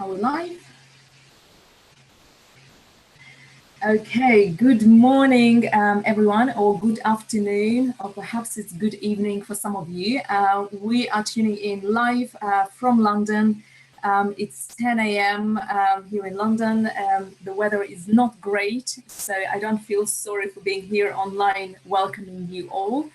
Are we live? Okay, good morning, everyone, or good afternoon, or perhaps it's good evening for some of you. We are tuning in live from London. It's 10 a.m. Here in London. The weather is not great, so I don't feel sorry for being here online welcoming you all.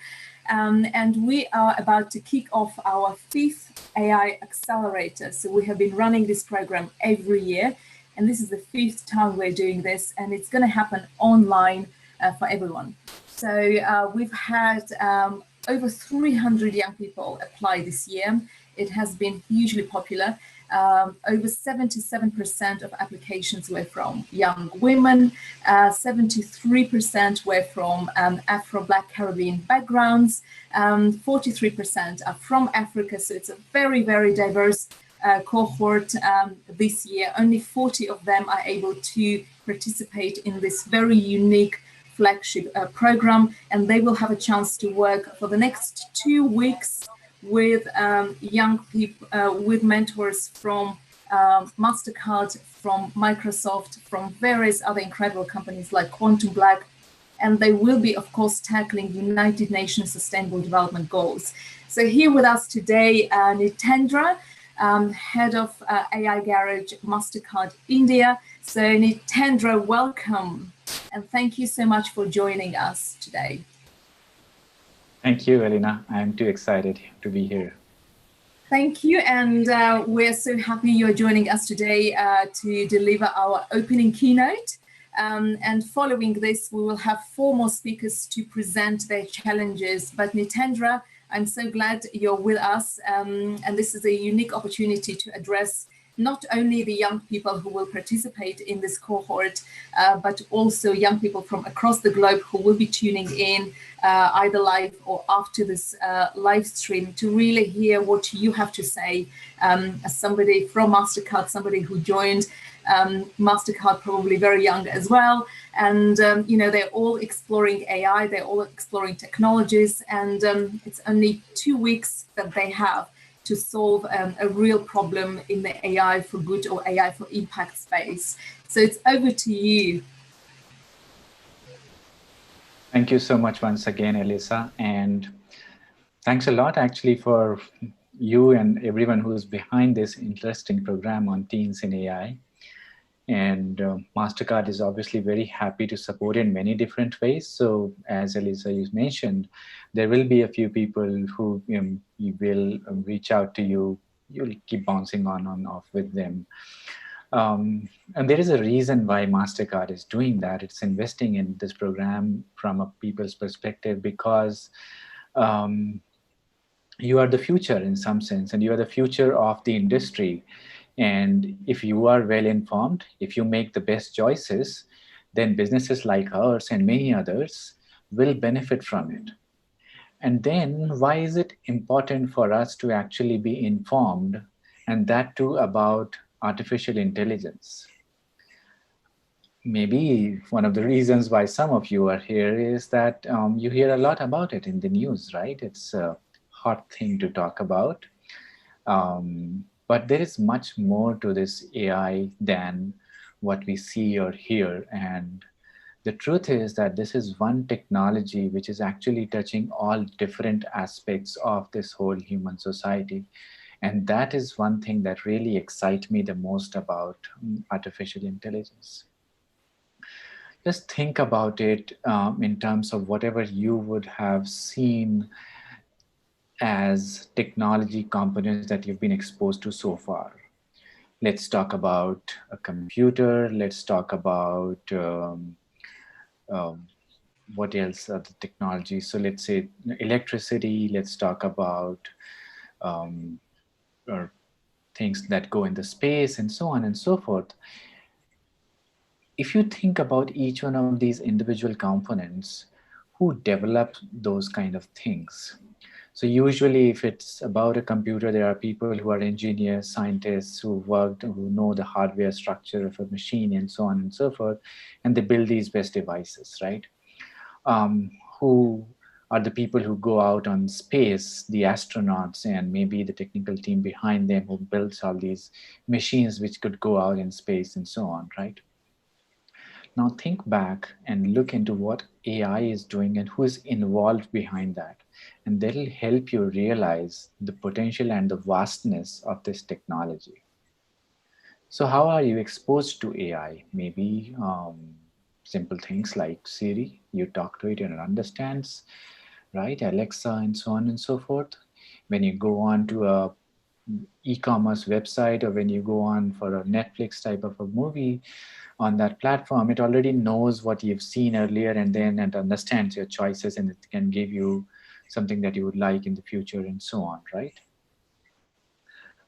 And we are about to kick off our 5th AI Accelerator. So we have been running this program every year. And this is the 5th time we're doing this, and it's going to happen online for everyone. So we've had over 300 young people apply this year. It has been hugely popular. Over 77% of applications were from young women, 73% were from Afro-Black Caribbean backgrounds, 43% are from Africa, so it's a very, very diverse cohort this year. Only 40 of them are able to participate in this very unique flagship program, and they will have a chance to work for the next 2 weeks with young people, with mentors from MasterCard, from Microsoft, from various other incredible companies like Quantum Black, and they will be, of course, tackling United Nations Sustainable Development Goals. So here with us today, Nitendra, Head of AI Garage MasterCard India. So Nitendra, welcome, and thank you so much for joining us today. Thank you, Elena. I'm too excited to be here. Thank you, and we're so happy you're joining us today to deliver our opening keynote. And following this, we will have 4 more speakers to present their challenges. But Nitendra, I'm so glad you're with us, and this is a unique opportunity to address not only the young people who will participate in this cohort, but also young people from across the globe who will be tuning in either live or after this live stream to really hear what you have to say as somebody from MasterCard, somebody who joined MasterCard probably very young as well. And, you know, they're all exploring AI, they're all exploring technologies, and it's only 2 weeks that they have to solve a real problem in the AI for good or AI for impact space. So it's over to you. Thank you so much once again, Elisa. And thanks a lot, actually, for you and everyone who's behind this interesting program on teens in AI. And MasterCard is obviously very happy to support in many different ways. So as Elisa you mentioned, there will be a few people who you will reach out to you. You'll keep bouncing on and off with them. And there is a reason why MasterCard is doing that. It's investing in this program from a people's perspective because you are the future in some sense, and you are the future of the industry. And if you are well informed, if you make the best choices, then businesses like ours and many others will benefit from it. And then why is it important for us to actually be informed, and that too about artificial intelligence? Maybe one of the reasons why some of you are here is that you hear a lot about it in the news, right? It's a hot thing to talk about. But there is much more to this AI than what we see or hear. And the truth is that this is one technology which is actually touching all different aspects of this whole human society. And that is one thing that really excites me the most about artificial intelligence. Just think about it in terms of whatever you would have seen as technology components that you've been exposed to so far. Let's talk about a computer. Let's talk about what else are the technologies. So let's say electricity. Let's talk about or things that go in the space and so on and so forth. If you think about each one of these individual components, who developed those kind of things? So usually if it's about a computer, there are people who are engineers, scientists who worked, who know the hardware structure of a machine and so on and so forth, and they build these best devices, right? Who are the people who go out on space, the astronauts, and maybe the technical team behind them who builds all these machines which could go out in space and so on, right? Now think back and look into what AI is doing and who is involved behind that. And that'll help you realize the potential and the vastness of this technology. So, how are you exposed to AI? Maybe simple things like Siri, you talk to it and it understands, right? Alexa, and so on and so forth. When you go on to a e-commerce website, or when you go on for a Netflix type of a movie on that platform, it already knows what you've seen earlier, and then it understands your choices, and it can give you something that you would like in the future and so on, right?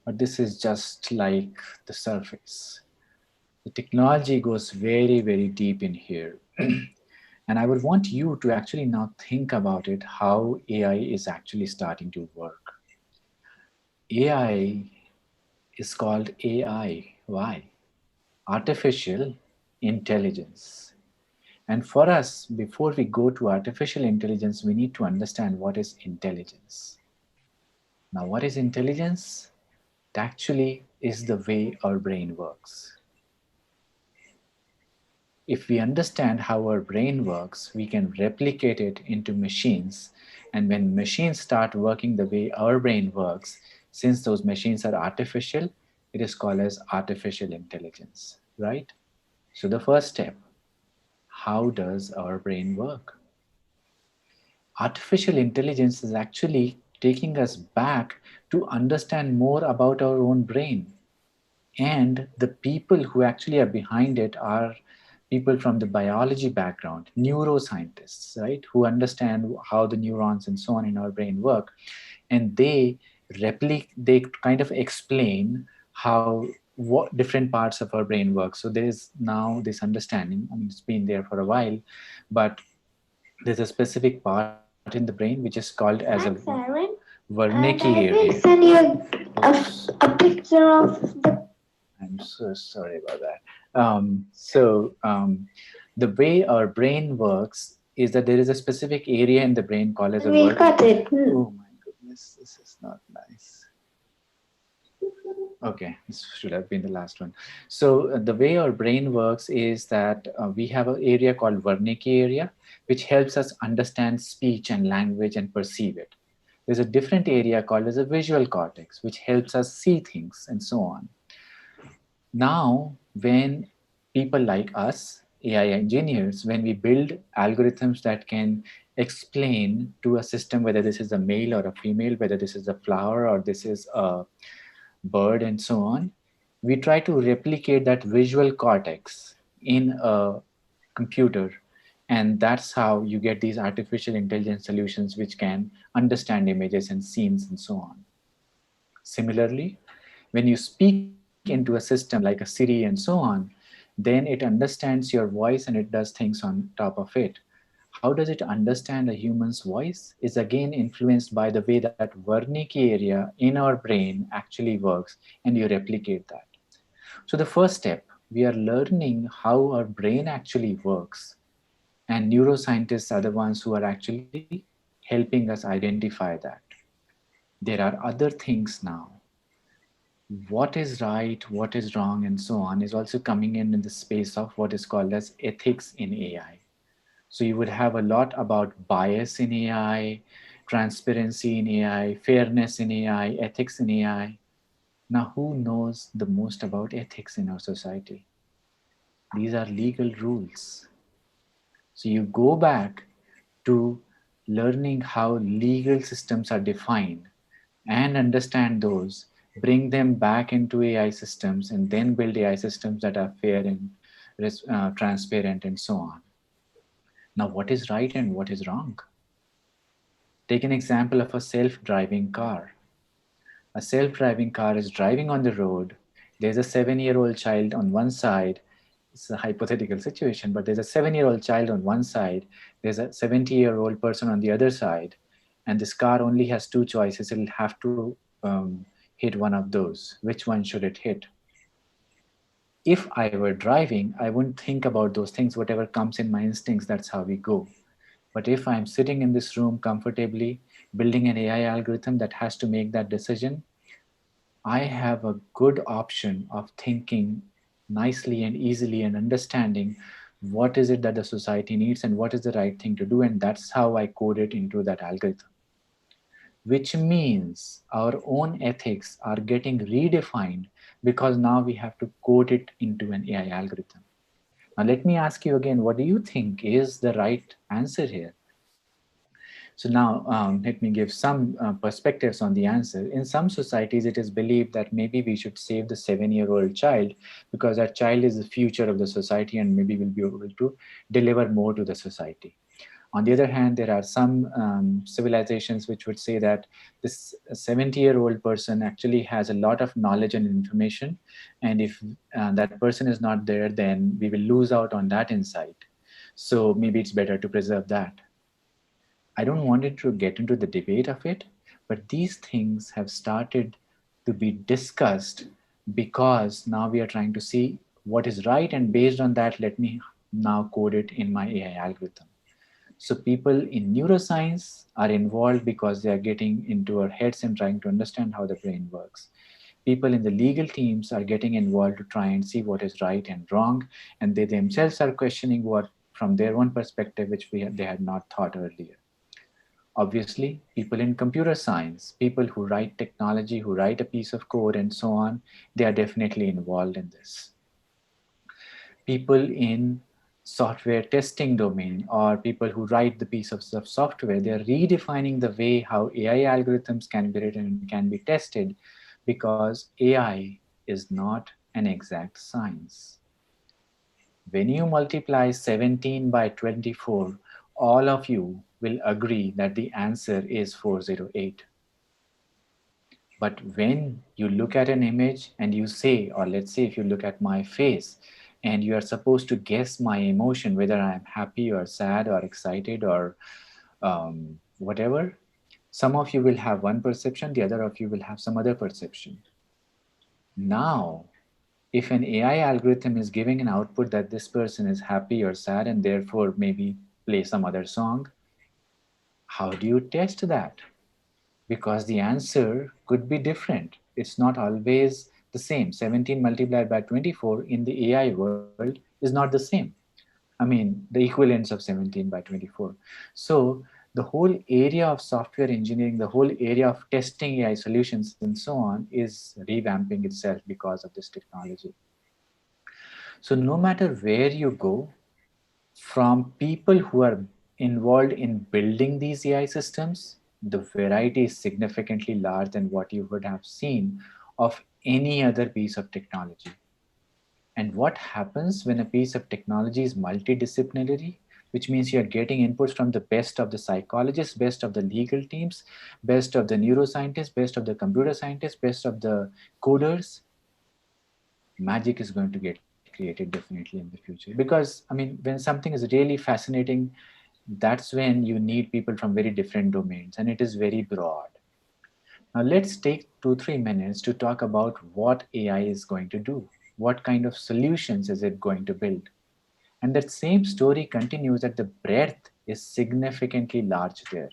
But this is just like the surface. The technology goes very, very deep in here. And I would want you to actually now think about it, how AI is actually starting to work. AI is called AI. Why? Artificial intelligence. And for us, before we go to artificial intelligence, we need to understand what is intelligence. Now, what is intelligence? It actually is the way our brain works. If we understand how our brain works, we can replicate it into machines. And when machines start working the way our brain works, since those machines are artificial, it is called as artificial intelligence, right? So the first step, how does our brain work? Artificial intelligence is actually taking us back to understand more about our own brain. And the people who actually are behind it are people from the biology background, neuroscientists, right, who understand how the neurons and so on in our brain work. And they kind of explain how what different parts of our brain work. So there is now this understanding. I mean, it's been there for a while, but there's a specific part in the brain which is called as a Thanks, Aaron. Wernicke I area. will send you Oops. a picture of the. I'm so sorry about that. The way our brain works is that there is a specific area in the brain called as a We got it. Oh my goodness, this is not nice. Okay, this should have been the last one. So the way our brain works is that we have an area called Wernicke area, which helps us understand speech and language and perceive it. There's a different area called as a visual cortex, which helps us see things and so on. Now, when people like us, AI engineers, when we build algorithms that can explain to a system whether this is a male or a female, whether this is a flower or this is a bird, and so on, we try to replicate that visual cortex in a computer. And that's how you get these artificial intelligence solutions which can understand images and scenes and so on. Similarly, when you speak into a system like a Siri and so on, then it understands your voice and it does things on top of it. How does it understand a human's voice is again influenced by the way that Wernicke area in our brain actually works, and you replicate that. So the first step, we are learning how our brain actually works, and neuroscientists are the ones who are actually helping us identify that. There are other things now. What is right, what is wrong, and so on is also coming in the space of what is called as ethics in AI. So you would have a lot about bias in AI, transparency in AI, fairness in AI, ethics in AI. Now, who knows the most about ethics in our society? These are legal rules. So you go back to learning how legal systems are defined and understand those, bring them back into AI systems, and then build AI systems that are fair and transparent and so on. Now, what is right and what is wrong? Take an example of a self-driving car. A self-driving car is driving on the road. There's a 7-year-old child on one side. It's a hypothetical situation, but there's a 7-year-old child on one side. There's a 70-year-old person on the other side. And this car only has two choices. It'll have to hit one of those. Which one should it hit? If I were driving, I wouldn't think about those things. Whatever comes in my instincts, that's how we go. But if I'm sitting in this room comfortably, building an AI algorithm that has to make that decision, I have a good option of thinking nicely and easily and understanding what is it that the society needs and what is the right thing to do. And that's how I code it into that algorithm, which means our own ethics are getting redefined because now we have to code it into an AI algorithm. Now, let me ask you again, what do you think is the right answer here? So now let me give some perspectives on the answer. In some societies, it is believed that maybe we should save the 7-year-old child because that child is the future of the society and maybe will be able to deliver more to the society. On the other hand, there are some civilizations which would say that this 70-year-old person actually has a lot of knowledge and information. And if that person is not there, then we will lose out on that insight. So maybe it's better to preserve that. I don't want it to get into the debate of it, but these things have started to be discussed because now we are trying to see what is right, and based on that, let me now code it in my AI algorithm. So people in neuroscience are involved because they are getting into our heads and trying to understand how the brain works. People in the legal teams are getting involved to try and see what is right and wrong, and they themselves are questioning what from their own perspective, which they had not thought earlier. Obviously, people in computer science, people who write technology, who write a piece of code and so on, they are definitely involved in this. People in software testing domain or people who write the piece of software, they are redefining the way how AI algorithms can be written and can be tested because AI is not an exact science. When you multiply 17 by 24, all of you will agree that the answer is 408. But when you look at an image and you say, or let's say if you look at my face and you are supposed to guess my emotion, whether I'm happy or sad or excited or whatever, some of you will have one perception, the other of you will have some other perception. Now, if an AI algorithm is giving an output that this person is happy or sad and therefore maybe play some other song, how do you test that? Because the answer could be different. It's not always the same. 17 multiplied by 24 in the AI world is not the same. I mean, the equivalence of 17 by 24. So the whole area of software engineering, the whole area of testing AI solutions and so on is revamping itself because of this technology. So no matter where you go, from people who are involved in building these AI systems, the variety is significantly larger than what you would have seen of any other piece of technology. And what happens when a piece of technology is multidisciplinary, which means you're getting inputs from the best of the psychologists, best of the legal teams, best of the neuroscientists, best of the computer scientists, best of the coders, magic is going to get created definitely in the future. Because, I mean, when something is really fascinating, that's when you need people from very different domains, and it is very broad. Now, let's take 2-3 minutes to talk about what AI is going to do. What kind of solutions is it going to build? And that same story continues that the breadth is significantly large there.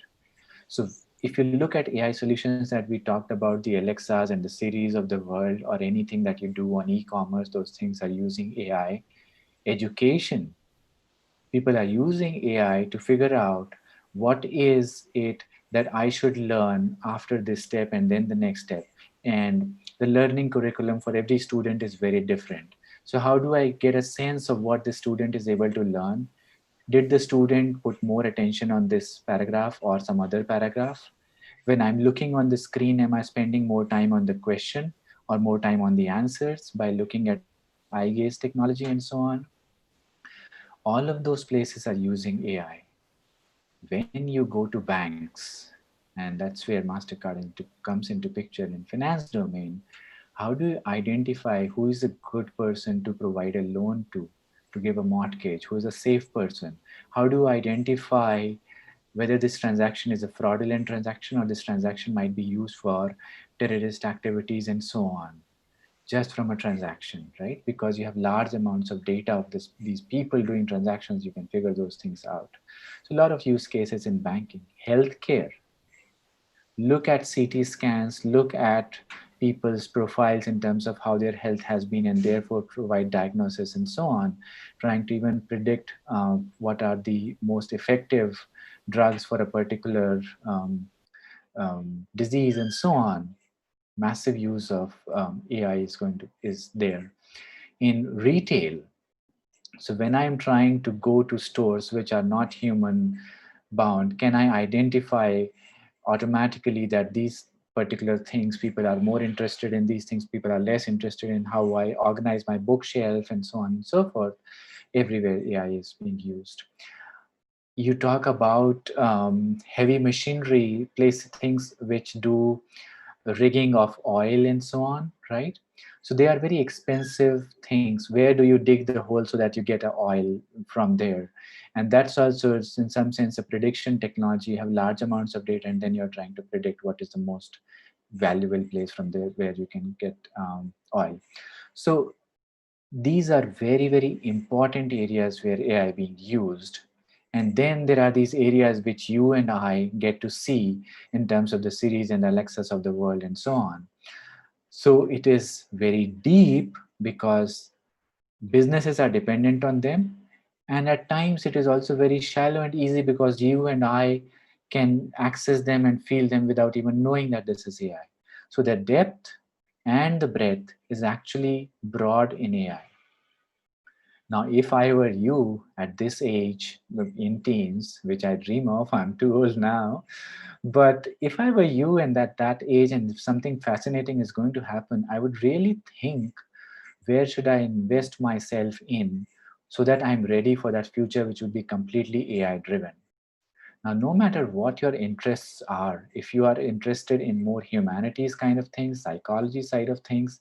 So if you look at AI solutions that we talked about, the Alexas and the Siris of the world, or anything that you do on e-commerce, those things are using AI. Education, people are using AI to figure out what is it that I should learn after this step and then the next step. And the learning curriculum for every student is very different. So how do I get a sense of what the student is able to learn? Did the student put more attention on this paragraph or some other paragraph? When I'm looking on the screen, am I spending more time on the question or more time on the answers by looking at eye gaze technology and so on? All of those places are using AI. When you go to banks, and that's where MasterCard comes into picture in finance domain, how do you identify who is a good person to provide a loan to give a mortgage, who is a safe person? How do you identify whether this transaction is a fraudulent transaction or this transaction might be used for terrorist activities and so on? just from a transaction, right? Because you have large amounts of data of these people doing transactions, you can figure those things out. So a lot of use cases in banking, healthcare. Look at CT scans, look at people's profiles in terms of how their health has been and therefore provide diagnosis and so on, trying to even predict what are the most effective drugs for a particular disease and so on. Massive use of AI is there. In retail, so when I am trying to go to stores which are not human bound, can I identify automatically that these particular things people are more interested in, these things people are less interested in, how I organize my bookshelf and so on and so forth. Everywhere AI is being used. You talk about heavy machinery, place things which do rigging of oil and so on, right? So they are very expensive things. Where do you dig the hole so that you get a oil from there? And that's also, in some sense, a prediction technology. You have large amounts of data, and then you're trying to predict what is the most valuable place from there where you can get oil. So these are very, very important areas where AI being used. And then there are these areas which you and I get to see in terms of the Siris and Alexas of the world and so on. So it is very deep because businesses are dependent on them. And at times it is also very shallow and easy because you and I can access them and feel them without even knowing that this is AI. So the depth and the breadth is actually broad in AI. Now, if I were you at this age, in teens, which I dream of, I'm too old now, but if I were you and that age and if something fascinating is going to happen, I would really think, where should I invest myself in so that I'm ready for that future, which would be completely AI driven? Now, no matter what your interests are, if you are interested in more humanities kind of things, psychology side of things,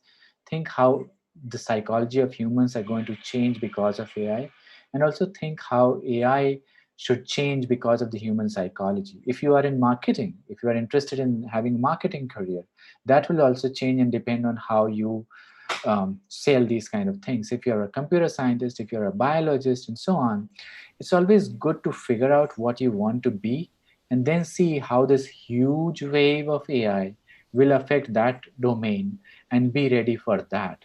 think how the psychology of humans are going to change because of AI, and also think how AI should change because of the human psychology. If you are in marketing, if you are interested in having a marketing career, that will also change and depend on how you sell these kind of things. If you're a computer scientist, if you're a biologist, and so on, it's always good to figure out what you want to be and then see how this huge wave of AI will affect that domain and be ready for that.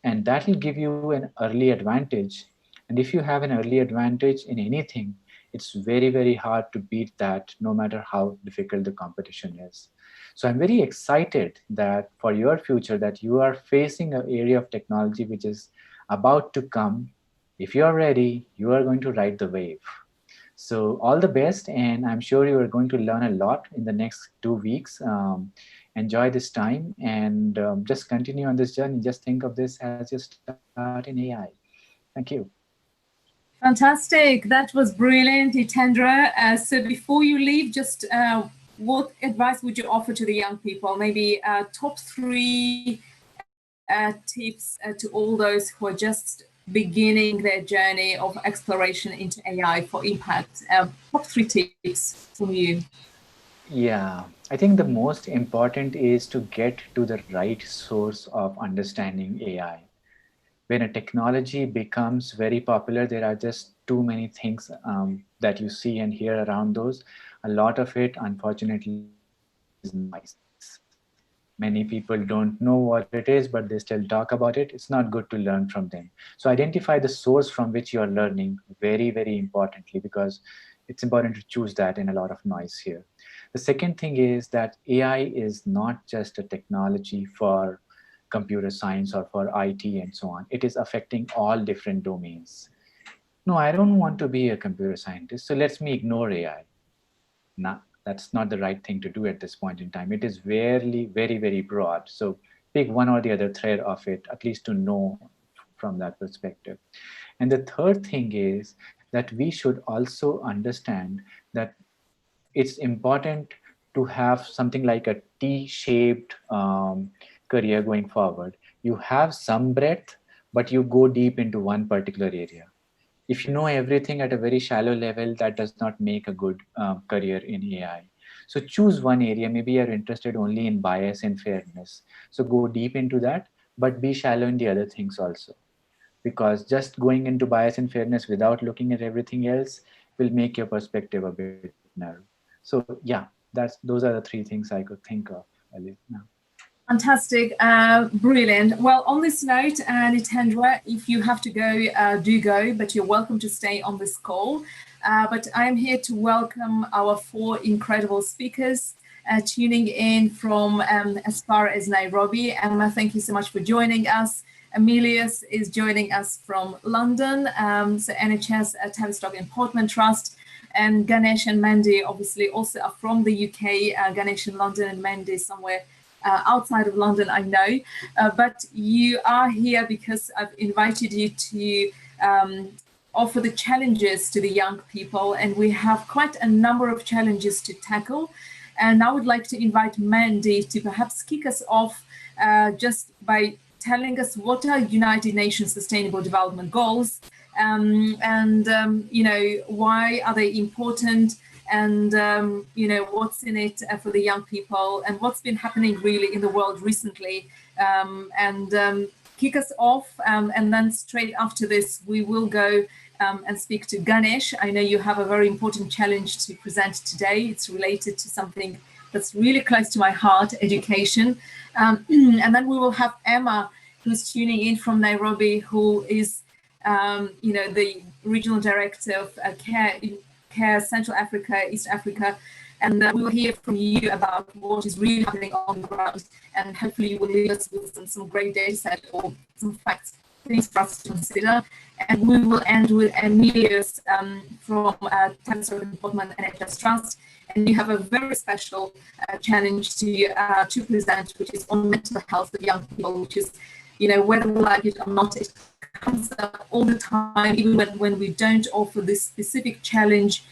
And that will give you an early advantage. And if you have an early advantage in anything, it's very, very hard to beat that, no matter how difficult the competition is. So I'm very excited that for your future, that you are facing an area of technology which is about to come. If you're ready, you are going to ride the wave. So all the best, and I'm sure you are going to learn a lot in the next 2 weeks. Enjoy this time and just continue on this journey. Just think of this as your start in AI. Thank you. Fantastic. That was brilliant, Hitendra. So before you leave, just what advice would you offer to the young people? Maybe top three tips to all those who are just beginning their journey of exploration into AI for impact. Top three tips from you. Yeah, I think the most important is to get to the right source of understanding AI. When a technology becomes very popular, there are just too many things that you see and hear around those. A lot of it, unfortunately, is noise. Many people don't know what it is, but they still talk about it. It's not good to learn from them. So identify the source from which you are learning very, very importantly, because it's important to choose that in a lot of noise here. The second thing is that AI is not just a technology for computer science or for IT and so on. It is affecting all different domains. No, I don't want to be a computer scientist, so let's me ignore AI. Nah, that's not the right thing to do at this point in time. It is very, very, very broad. So pick one or the other thread of it, at least to know from that perspective. And the third thing is that we should also understand that it's important to have something like a T-shaped career going forward. You have some breadth, but you go deep into one particular area. If you know everything at a very shallow level, that does not make a good career in AI. So choose one area. Maybe you're interested only in bias and fairness. So go deep into that, but be shallow in the other things also. Because just going into bias and fairness without looking at everything else will make your perspective a bit narrow. So yeah, those are the three things I could think of, Ali, now. Fantastic, brilliant. Well, on this note, Nitendra, if you have to go, do go, but you're welcome to stay on this call. But I'm here to welcome our 4 incredible speakers tuning in from as far as Nairobi. Emma, thank you so much for joining us. Emilius is joining us from London, so NHS, Tavistock and Portman Trust. And Ganesh and Mandy obviously also are from the UK, Ganesh in London and Mandy somewhere outside of London, I know, but you are here because I've invited you to offer the challenges to the young people, and we have quite a number of challenges to tackle. And I would like to invite Mandy to perhaps kick us off just by telling us what are United Nations Sustainable Development Goals, and you know, why are they important? And you know, what's in it for the young people, and what's been happening really in the world recently, and kick us off, and then straight after this we will go and speak to Ganesh. I know you have a very important challenge to present today. It's related to something that's really close to my heart, education, and then we will have Emma, who's tuning in from Nairobi, who is you know, the regional director of Care Central Africa, East Africa, and we will hear from you about what is really happening on the ground, and hopefully you will leave us with some great data set or some facts, things for us to consider. And we will end with Emilius from Tavistock and Portman NHS Trust, and you have a very special challenge to present, which is on mental health of young people, which is, you know, whether we like it or not, it comes up all the time, even when we don't offer this specific challenge.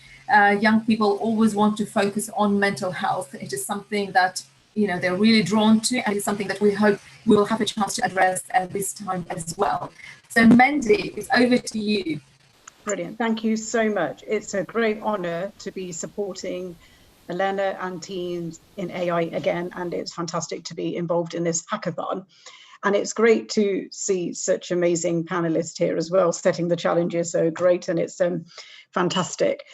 Young people always want to focus on mental health. It is something that, you know, they're really drawn to, and it's something that we hope we will have a chance to address at this time as well. So Mandy, it's over to you. Brilliant, thank you so much. It's a great honor to be supporting Elena and teams in AI again, and it's fantastic to be involved in this hackathon. And it's great to see such amazing panelists here as well, setting the challenges so great, and it's fantastic.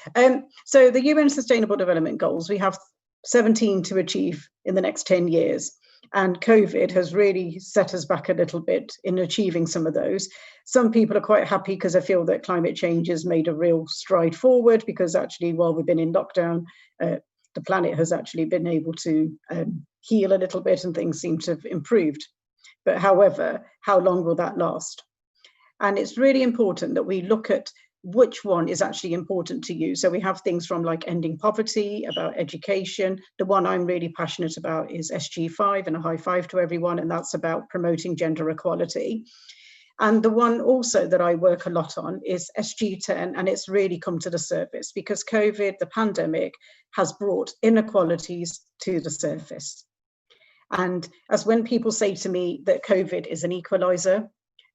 So the UN Sustainable Development Goals, we have 17 to achieve in the next 10 years. And COVID has really set us back a little bit in achieving some of those. Some people are quite happy because I feel that climate change has made a real stride forward, because actually while we've been in lockdown, the planet has actually been able to heal a little bit and things seem to have improved. But however, how long will that last? And it's really important that we look at which one is actually important to you. So we have things from like ending poverty, about education. The one I'm really passionate about is SG5, and a high five to everyone, and that's about promoting gender equality. And the one also that I work a lot on is SG10, and it's really come to the surface because COVID, the pandemic, has brought inequalities to the surface. And as when people say to me that COVID is an equalizer,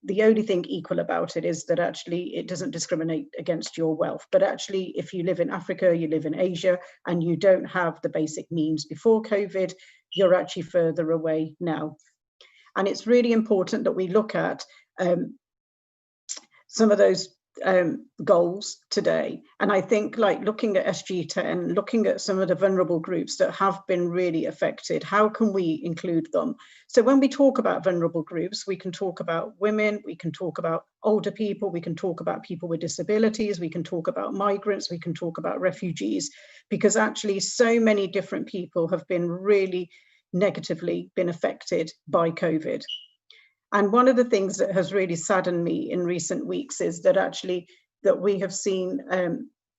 the only thing equal about it is that actually it doesn't discriminate against your wealth. But actually, if you live in Africa, you live in Asia, and you don't have the basic means before COVID, you're actually further away now. And it's really important that we look at some of those goals today. And I think like looking at SG10, looking at some of the vulnerable groups that have been really affected, how can we include them? So when we talk about vulnerable groups, we can talk about women, we can talk about older people, we can talk about people with disabilities, we can talk about migrants, we can talk about refugees, because actually so many different people have been really negatively been affected by COVID. And one of the things that has really saddened me in recent weeks is that actually that we have seen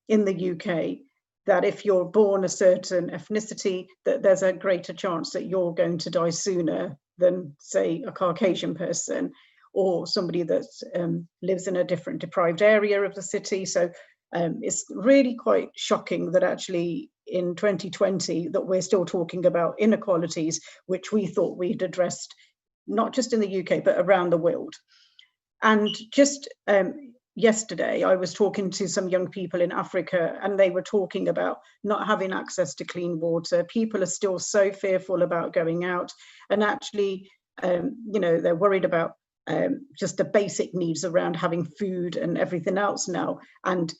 in the UK that if you're born a certain ethnicity, that there's a greater chance that you're going to die sooner than, say, a Caucasian person or somebody that lives in a different deprived area of the city. So it's really quite shocking that actually in 2020 that we're still talking about inequalities, which we thought we'd addressed not just in the UK, but around the world. And just yesterday, I was talking to some young people in Africa, and they were talking about not having access to clean water. People are still so fearful about going out. And actually, you know, they're worried about just the basic needs around having food and everything else now. And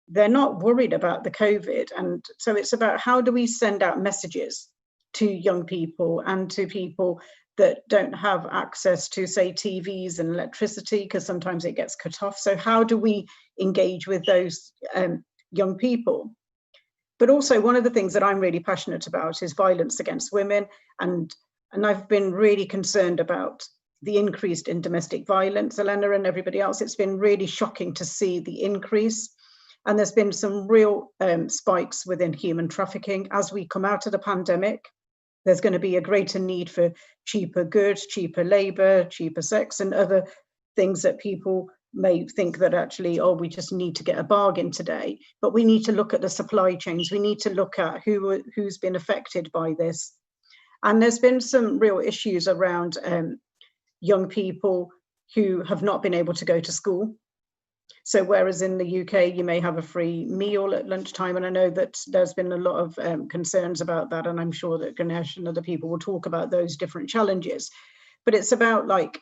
they're not worried about the COVID. And so it's about how do we send out messages to young people and to people that don't have access to, say, TVs and electricity, because sometimes it gets cut off. So how do we engage with those young people? But also one of the things that I'm really passionate about is violence against women. And I've been really concerned about the increase in domestic violence, Elena and everybody else. It's been really shocking to see the increase. And there's been some real spikes within human trafficking. As we come out of the pandemic, there's going to be a greater need for cheaper goods, cheaper labor, cheaper sex, and other things that people may think that actually, oh, we just need to get a bargain today. But we need to look at the supply chains. We need to look at who's been affected by this. And there's been some real issues around young people who have not been able to go to school. So whereas in the UK, you may have a free meal at lunchtime, and I know that there's been a lot of concerns about that, and I'm sure that Ganesh and other people will talk about those different challenges. But it's about like,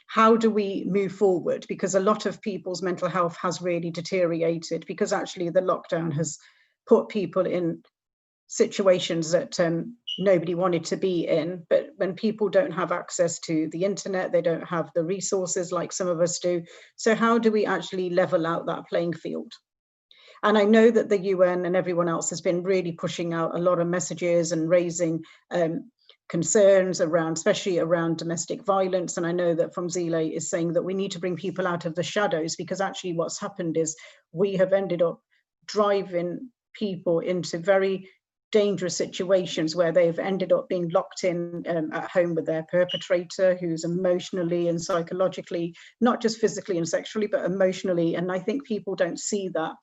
how do we move forward? Because a lot of people's mental health has really deteriorated, because actually the lockdown has put people in situations that nobody wanted to be in. But when people don't have access to the internet, they don't have the resources like some of us do. So how do we actually level out that playing field? And I know that the UN and everyone else has been really pushing out a lot of messages and raising concerns around, especially around domestic violence. And I know that from Zile is saying that we need to bring people out of the shadows, because actually what's happened is we have ended up driving people into very dangerous situations where they've ended up being locked in at home with their perpetrator, who's emotionally and psychologically, not just physically and sexually, but emotionally. And I think people don't see that,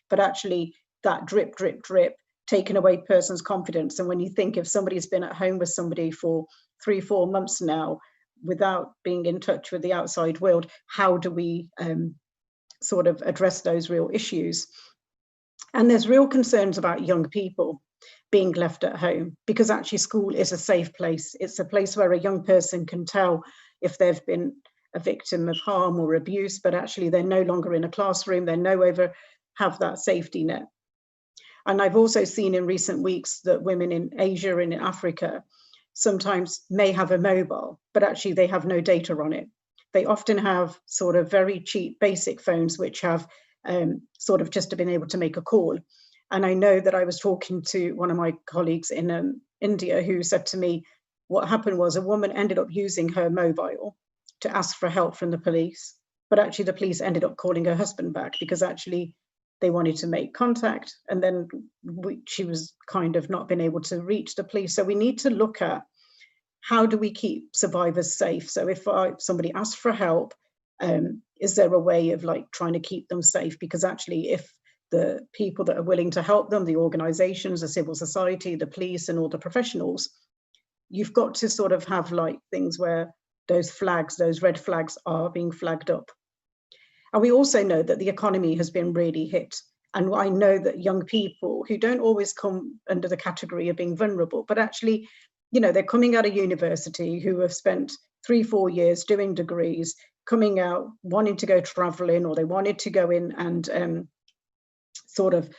but actually that drip, drip, drip, taking away person's confidence. And when you think if somebody's been at home with somebody for 3-4 months now, without being in touch with the outside world, how do we sort of address those real issues? And there's real concerns about young people being left at home, because actually school is a safe place. It's a place where a young person can tell if they've been a victim of harm or abuse, but actually they're no longer in a classroom, they no longer have that safety net. And I've also seen in recent weeks that women in Asia and in Africa sometimes may have a mobile, but actually they have no data on it. They often have sort of very cheap basic phones, which have sort of just been able to make a call. And I know that I was talking to one of my colleagues in India who said to me, what happened was a woman ended up using her mobile to ask for help from the police, but actually the police ended up calling her husband back because actually they wanted to make contact, and then she was kind of not been able to reach the police. So we need to look at how do we keep survivors safe? So if somebody asks for help, is there a way of like trying to keep them safe? Because actually if the people that are willing to help them, the organizations, the civil society, the police and all the professionals, you've got to sort of have like things where those flags, those red flags are being flagged up. And we also know that the economy has been really hit. And I know that young people who don't always come under the category of being vulnerable, but actually, you know, they're coming out of university who have spent 3-4 years doing degrees, coming out wanting to go traveling, or they wanted to go in and sort of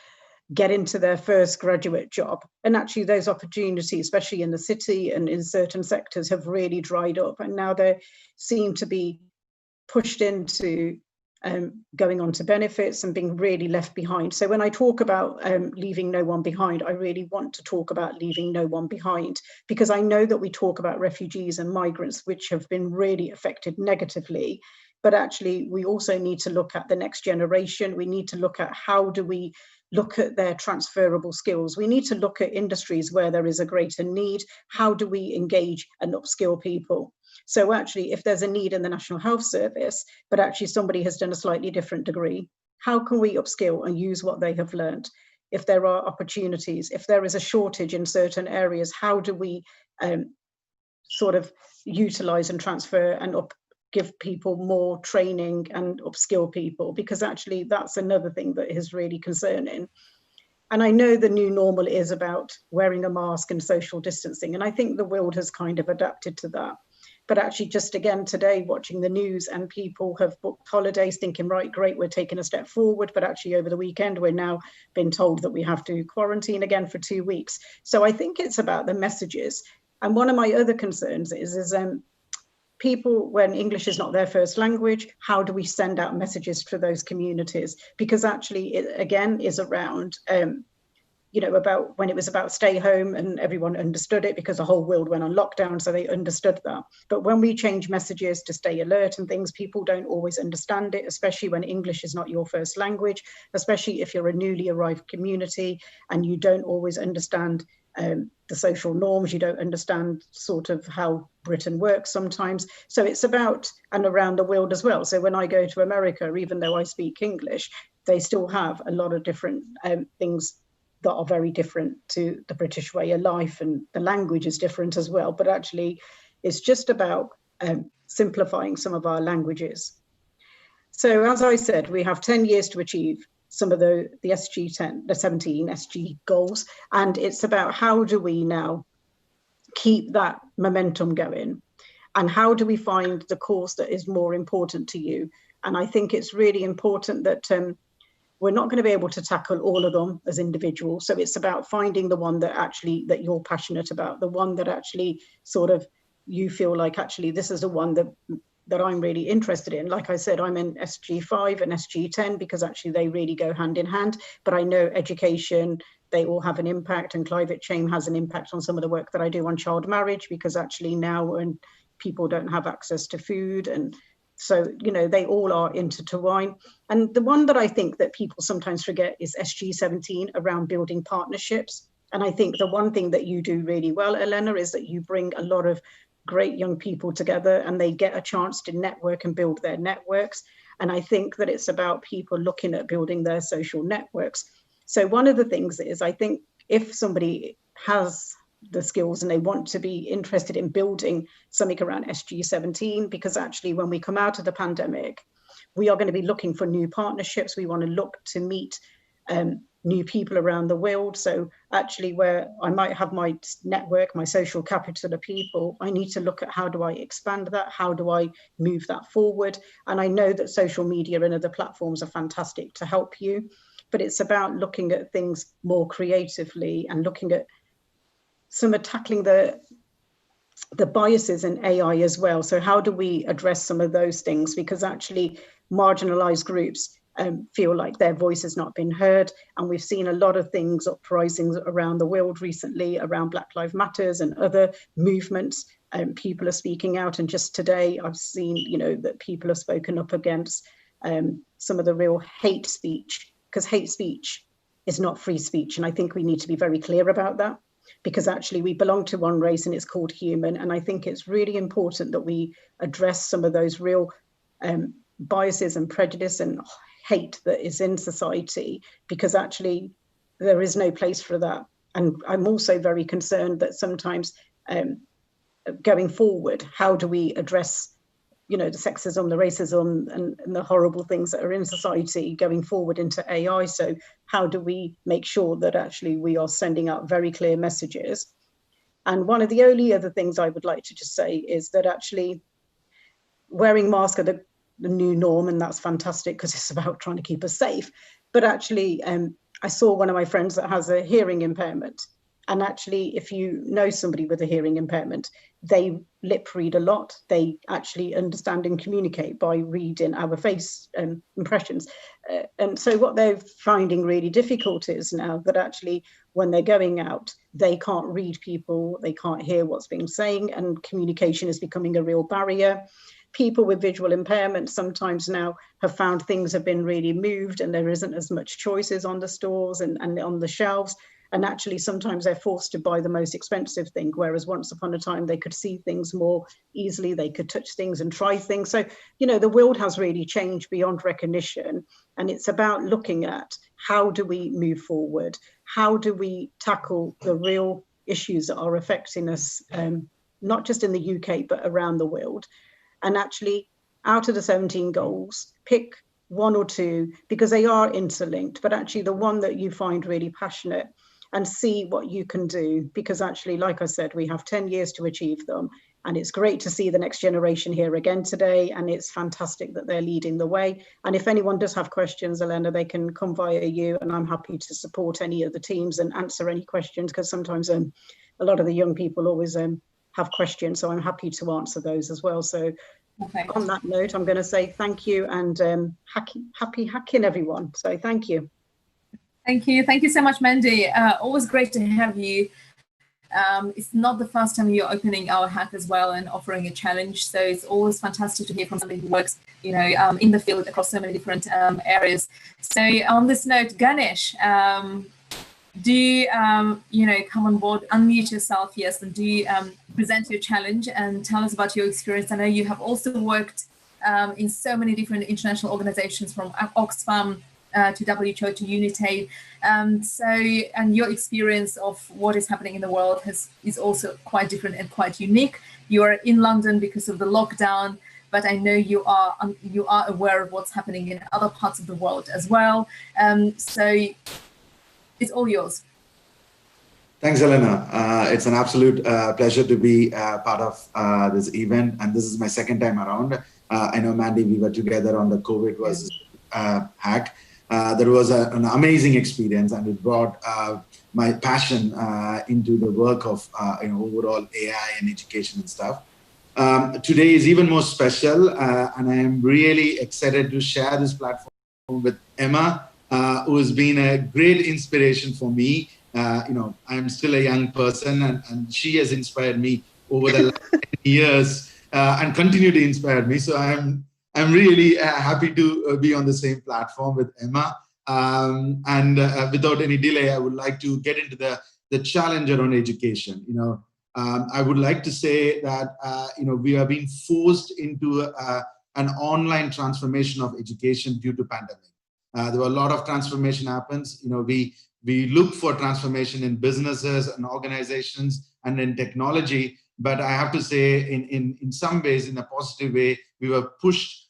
get into their first graduate job. And actually those opportunities, especially in the city and in certain sectors, have really dried up. And now they seem to be pushed into going on to benefits and being really left behind. So when I talk about leaving no one behind, I really want to talk about leaving no one behind, because I know that we talk about refugees and migrants, which have been really affected negatively. But actually, we also need to look at the next generation. We need to look at how do we look at their transferable skills. We need to look at industries where there is a greater need. How do we engage and upskill people? So actually, if there's a need in the National Health Service, but actually somebody has done a slightly different degree, how can we upskill and use what they have learned? If there are opportunities, if there is a shortage in certain areas, how do we sort of utilize and transfer and give people more training and upskill people? Because actually that's another thing that is really concerning. And I know the new normal is about wearing a mask and social distancing, and I think the world has kind of adapted to that. But actually just again today watching the news, and people have booked holidays thinking, right, great, we're taking a step forward, but actually over the weekend we're now been told that we have to quarantine again for 2 weeks. So I think it's about the messages. And one of my other concerns is people, when English is not their first language, how do we send out messages for those communities? Because actually it again is around you know, about when it was about stay home, and everyone understood it because the whole world went on lockdown, so they understood that. But when we change messages to stay alert and things, people don't always understand it, especially when English is not your first language, especially if you're a newly arrived community and you don't always understand the social norms, you don't understand sort of how Britain works sometimes. So it's about, and around the world as well. So when I go to America, even though I speak English, they still have a lot of different things that are very different to the British way of life, and the language is different as well. But actually, it's just about simplifying some of our languages. So as I said, we have 10 years to achieve some of the 17 SG goals. And it's about how do we now keep that momentum going? And how do we find the course that is more important to you? And I think it's really important that we're not going to be able to tackle all of them as individuals. So it's about finding the one that actually, that you're passionate about, the one that actually sort of you feel like, actually, this is the one that I'm really interested in. Like I said, I'm in SG5 and SG10 because actually they really go hand in hand. But I know education, they all have an impact, and climate change has an impact on some of the work that I do on child marriage, because actually now when people don't have access to food, and so, you know, they all are intertwined. And the one that I think that people sometimes forget is SG17, around building partnerships. And I think the one thing that you do really well, Elena, is that you bring a lot of great young people together and they get a chance to network and build their networks. And I think that it's about people looking at building their social networks. So one of the things is, I think if somebody has the skills and they want to be interested in building something around SG17, because actually when we come out of the pandemic, we are going to be looking for new partnerships. We want to look to meet new people around the world. So actually where I might have my network, my social capital of people, I need to look at how do I expand that? How do I move that forward? And I know that social media and other platforms are fantastic to help you, but it's about looking at things more creatively and looking at some of tackling the biases in AI as well. So how do we address some of those things? Because actually marginalized groups feel like their voice has not been heard. And we've seen a lot of things, uprisings around the world recently around Black Lives Matters and other movements. People are speaking out. And just today I've seen, you know, that people have spoken up against some of the real hate speech, because hate speech is not free speech. And I think we need to be very clear about that, because actually we belong to one race and it's called human. And I think it's really important that we address some of those real biases and prejudice and hate that is in society, because actually there is no place for that. And I'm also very concerned that sometimes going forward, how do we address, you know, the sexism, the racism and the horrible things that are in society going forward into AI? So how do we make sure that actually we are sending out very clear messages? And one of the only other things I would like to just say is that actually wearing masks are the new norm, and that's fantastic because it's about trying to keep us safe. But actually, I saw one of my friends that has a hearing impairment. And actually, if you know somebody with a hearing impairment, they lip read a lot. They actually understand and communicate by reading our face impressions. And so what they're finding really difficult is now that actually when they're going out, they can't read people, they can't hear what's being saying, and communication is becoming a real barrier. People with visual impairment sometimes now have found things have been really moved and there isn't as much choices on the stores and on the shelves. And actually, sometimes they're forced to buy the most expensive thing, whereas once upon a time, they could see things more easily, they could touch things and try things. So, you know, the world has really changed beyond recognition. And it's about looking at how do we move forward? How do we tackle the real issues that are affecting us, not just in the UK, but around the world? And actually, out of the 17 goals, pick one or two, because they are interlinked, but actually the one that you find really passionate, and see what you can do, because actually, like I said, we have 10 years to achieve them. And it's great to see the next generation here again today. And it's fantastic that they're leading the way. And if anyone does have questions, Elena, they can come via you. And I'm happy to support any of the teams and answer any questions, because sometimes a lot of the young people always have questions. So I'm happy to answer those as well. So on that note, I'm going to say thank you and happy hacking, everyone. So thank you. Thank you. Thank you so much, Mandy. Always great to have you. It's not the first time you're opening our hack as well and offering a challenge. So it's always fantastic to hear from somebody who works, in the field across so many different areas. So on this note, Ganesh, do you, come on board, unmute yourself, yes, and do you present your challenge and tell us about your experience. I know you have also worked in so many different international organizations, from Oxfam to WHO to Unitate. And your experience of what is happening in the world is also quite different and quite unique. You are in London because of the lockdown, but I know you are aware of what's happening in other parts of the world as well. So it's all yours. Thanks, Elena. It's an absolute pleasure to be part of this event, and this is my second time around. I know, Mandy, we were together on the COVID versus hack. There was an amazing experience, and it brought my passion into the work of overall AI and education and stuff. Today is even more special, and I am really excited to share this platform with Emma, who has been a great inspiration for me. I'm still a young person, and she has inspired me over the last 10 years and continue to inspire me. So I'm really happy to be on the same platform with Emma. Without any delay, I would like to get into the challenge around education. I would like to say that we have been forced into an online transformation of education due to pandemic. There were a lot of transformation happens. We look for transformation in businesses and organizations and in technology, but I have to say, in some ways, in a positive way, we were pushed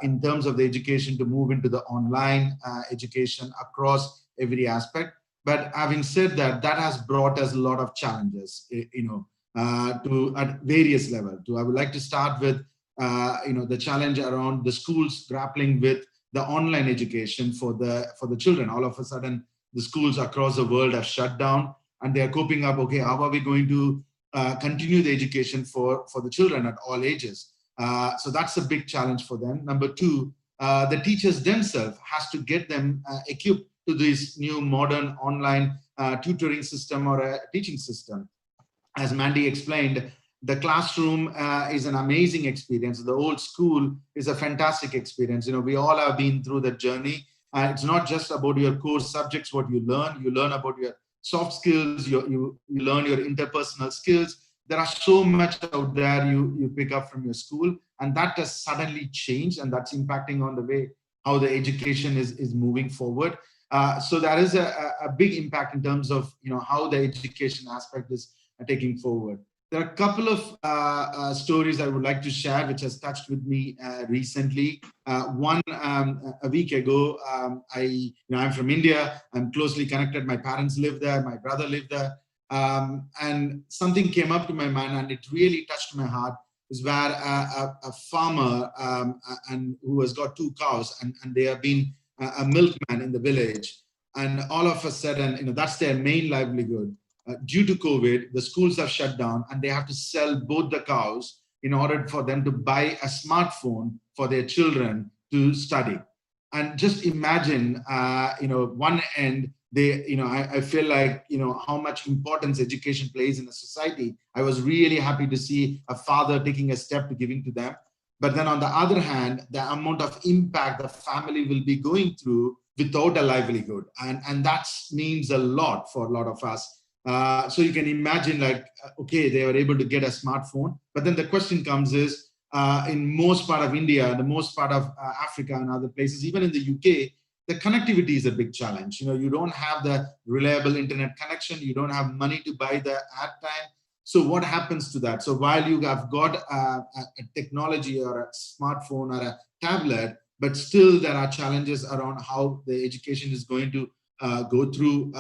in terms of the education to move into the online education across every aspect. But having said that, that has brought us a lot of challenges, at various levels. I would like to start with, the challenge around the schools grappling with the online education for the children. All of a sudden, the schools across the world have shut down, and they are coping up. Okay, how are we going to continue the education for the children at all ages? So that's a big challenge for them. Number two, the teachers themselves has to get them equipped to this new modern online tutoring system or a teaching system. As Mandy explained, the classroom is an amazing experience. The old school is a fantastic experience. We all have been through that journey. It's not just about your core subjects, what you learn about your soft skills, you learn your interpersonal skills. There are so much out there you pick up from your school, and that has suddenly changed, and that's impacting on the way how the education is moving forward. So there is a big impact in terms of how the education aspect is taking forward. There are a couple of stories I would like to share, which has touched with me recently. One, a week ago, I'm from India. I'm closely connected. My parents live there. My brother lived there. And something came up to my mind, and it really touched my heart, is where a farmer and who has got 2 cows, and they have been a milkman in the village. And all of a sudden, that's their main livelihood. Due to COVID, the schools have shut down, and they have to sell both the cows in order for them to buy a smartphone for their children to study. And just imagine, one end, I feel like, how much importance education plays in a society. I was really happy to see a father taking a step to giving to them. But then on the other hand, the amount of impact the family will be going through without a livelihood. And that means a lot for a lot of us. So you can imagine, okay, they were able to get a smartphone. But then the question comes is, in most part of India, the most part of Africa and other places, even in the UK, the connectivity is a big challenge. You don't have the reliable internet connection. You don't have money to buy the ad time. So what happens to that? So while you have got a technology or a smartphone or a tablet, but still there are challenges around how the education is going to go through,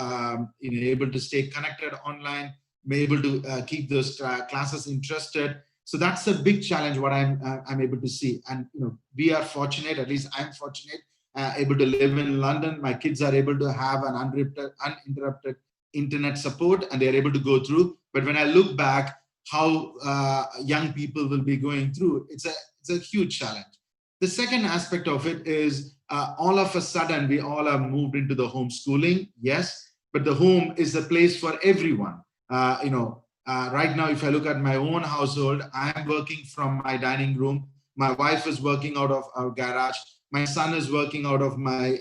able to stay connected online, be able to keep those classes interested. So that's a big challenge what I'm able to see. And we are fortunate, at least I'm fortunate, able to live in London. My kids are able to have an uninterrupted internet support, and they're able to go through. But when I look back how young people will be going through, it's a huge challenge. The second aspect of it is all of a sudden we all are moved into the homeschooling. Yes, but the home is a place for everyone. Right now, if I look at my own household, I'm working from my dining room. My wife is working out of our garage. My son is working out of my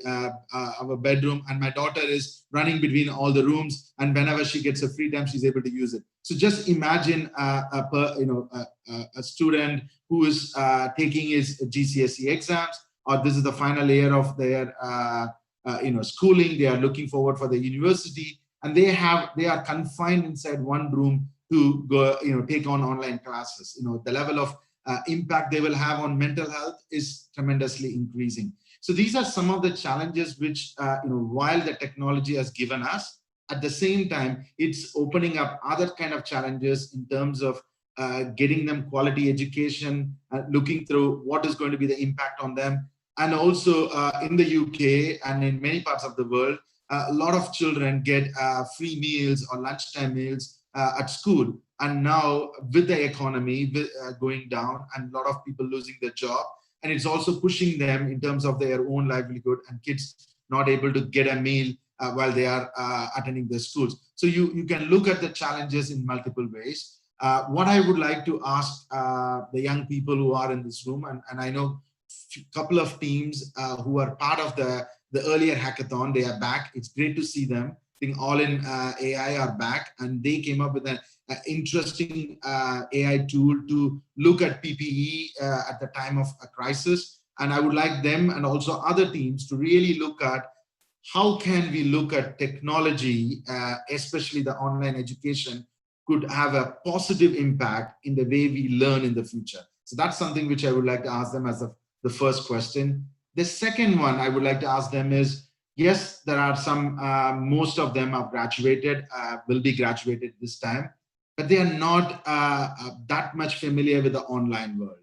our bedroom, and my daughter is running between all the rooms. And whenever she gets a free time, she's able to use it. So just imagine a student who is taking his GCSE exams, or this is the final year of their schooling. They are looking forward for the university, and they are confined inside one room to go take on online classes. The level of impact they will have on mental health is tremendously increasing. So these are some of the challenges which while the technology has given us, at the same time it's opening up other kind of challenges in terms of getting them quality education, looking through what is going to be the impact on them. And also in the UK and in many parts of the world, a lot of children get free meals or lunchtime meals at school. And now with the economy going down and a lot of people losing their job, and it's also pushing them in terms of their own livelihood, and kids not able to get a meal while they are attending their schools. So you can look at the challenges in multiple ways. What I would like to ask the young people who are in this room, and I know a couple of teams who are part of the earlier hackathon, they are back. It's great to see them. I think All in AI are back, and they came up with an interesting AI tool to look at PPE at the time of a crisis. And I would like them and also other teams to really look at how can we look at technology, especially the online education, could have a positive impact in the way we learn in the future. So that's something which I would like to ask them as the first question. The second one I would like to ask them is, yes, there are some, most of them have graduated, will be graduated this time, but they are not that much familiar with the online world,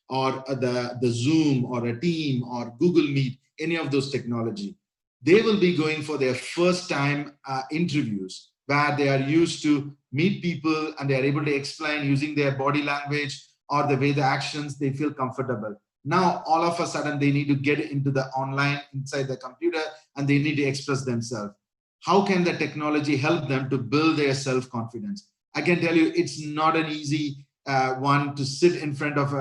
or the Zoom or a Team or Google Meet, any of those technology. They will be going for their first time interviews, where they are used to meet people and they are able to explain using their body language or the way the actions, they feel comfortable. Now, all of a sudden, they need to get into the online inside the computer and they need to express themselves. How can the technology help them to build their self-confidence? I can tell you, it's not an easy one to sit in front of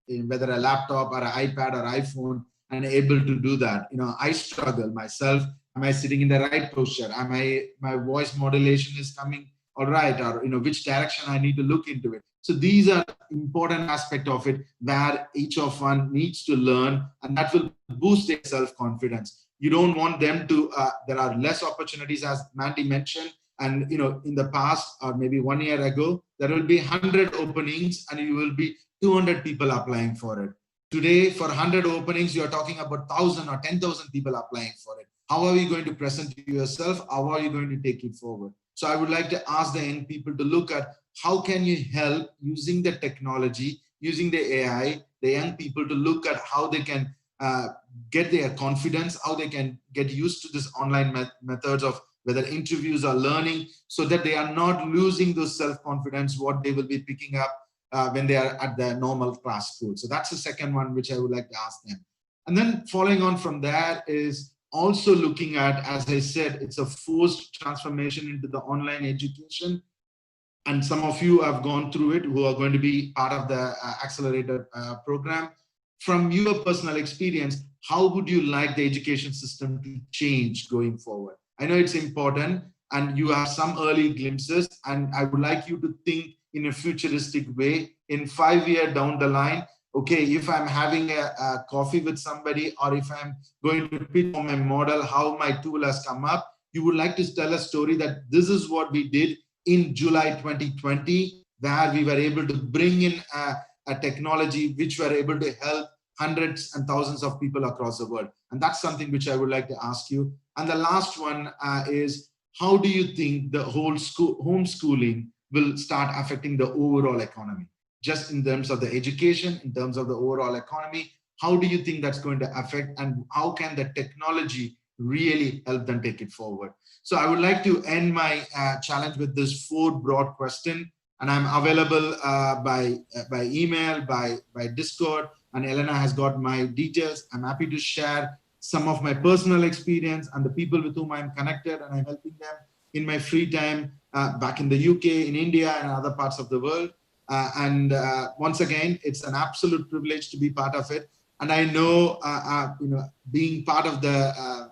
whether a laptop or an iPad or iPhone and able to do that. I struggle myself. Am I sitting in the right posture? My voice modulation is coming all right? Or which direction I need to look into it. So these are important aspects of it where each of one needs to learn, and that will boost their self-confidence. You don't want them to, there are less opportunities, as Mandy mentioned, and in the past, or maybe 1 year ago, there will be 100 openings and you will be 200 people applying for it. Today, for 100 openings, you're talking about 1,000 or 10,000 people applying for it. How are you going to present yourself? How are you going to take it forward? So I would like to ask the young people to look at how can you help using the technology, using the AI, the young people to look at how they can get their confidence, how they can get used to this online methods of whether interviews or learning, so that they are not losing those self-confidence, what they will be picking up when they are at the normal class school. So that's the second one which I would like to ask them. And then following on from that is also looking at, as I said, it's a forced transformation into the online education. And some of you have gone through it who are going to be part of the accelerator program. From your personal experience, how would you like the education system to change going forward? I know it's important and you have some early glimpses, and I would like you to think in a futuristic way in 5 years down the line. Okay, if I'm having a coffee with somebody, or if I'm going to pitch on my model, how my tool has come up, you would like to tell a story that this is what we did in July 2020, where we were able to bring in a technology which were able to help hundreds and thousands of people across the world. And that's something which I would like to ask you. And the last one is, how do you think the whole homeschooling will start affecting the overall economy. Just in terms of the education, in terms of the overall economy, how do you think that's going to affect, and how can the technology really help them take it forward? So I would like to end my challenge with this 4 broad question, and I'm available by email, by Discord, and Elena has got my details. I'm happy to share some of my personal experience and the people with whom I'm connected, and I'm helping them in my free time back in the UK, in India, and other parts of the world. Once again, it's an absolute privilege to be part of it. And I know, being part of the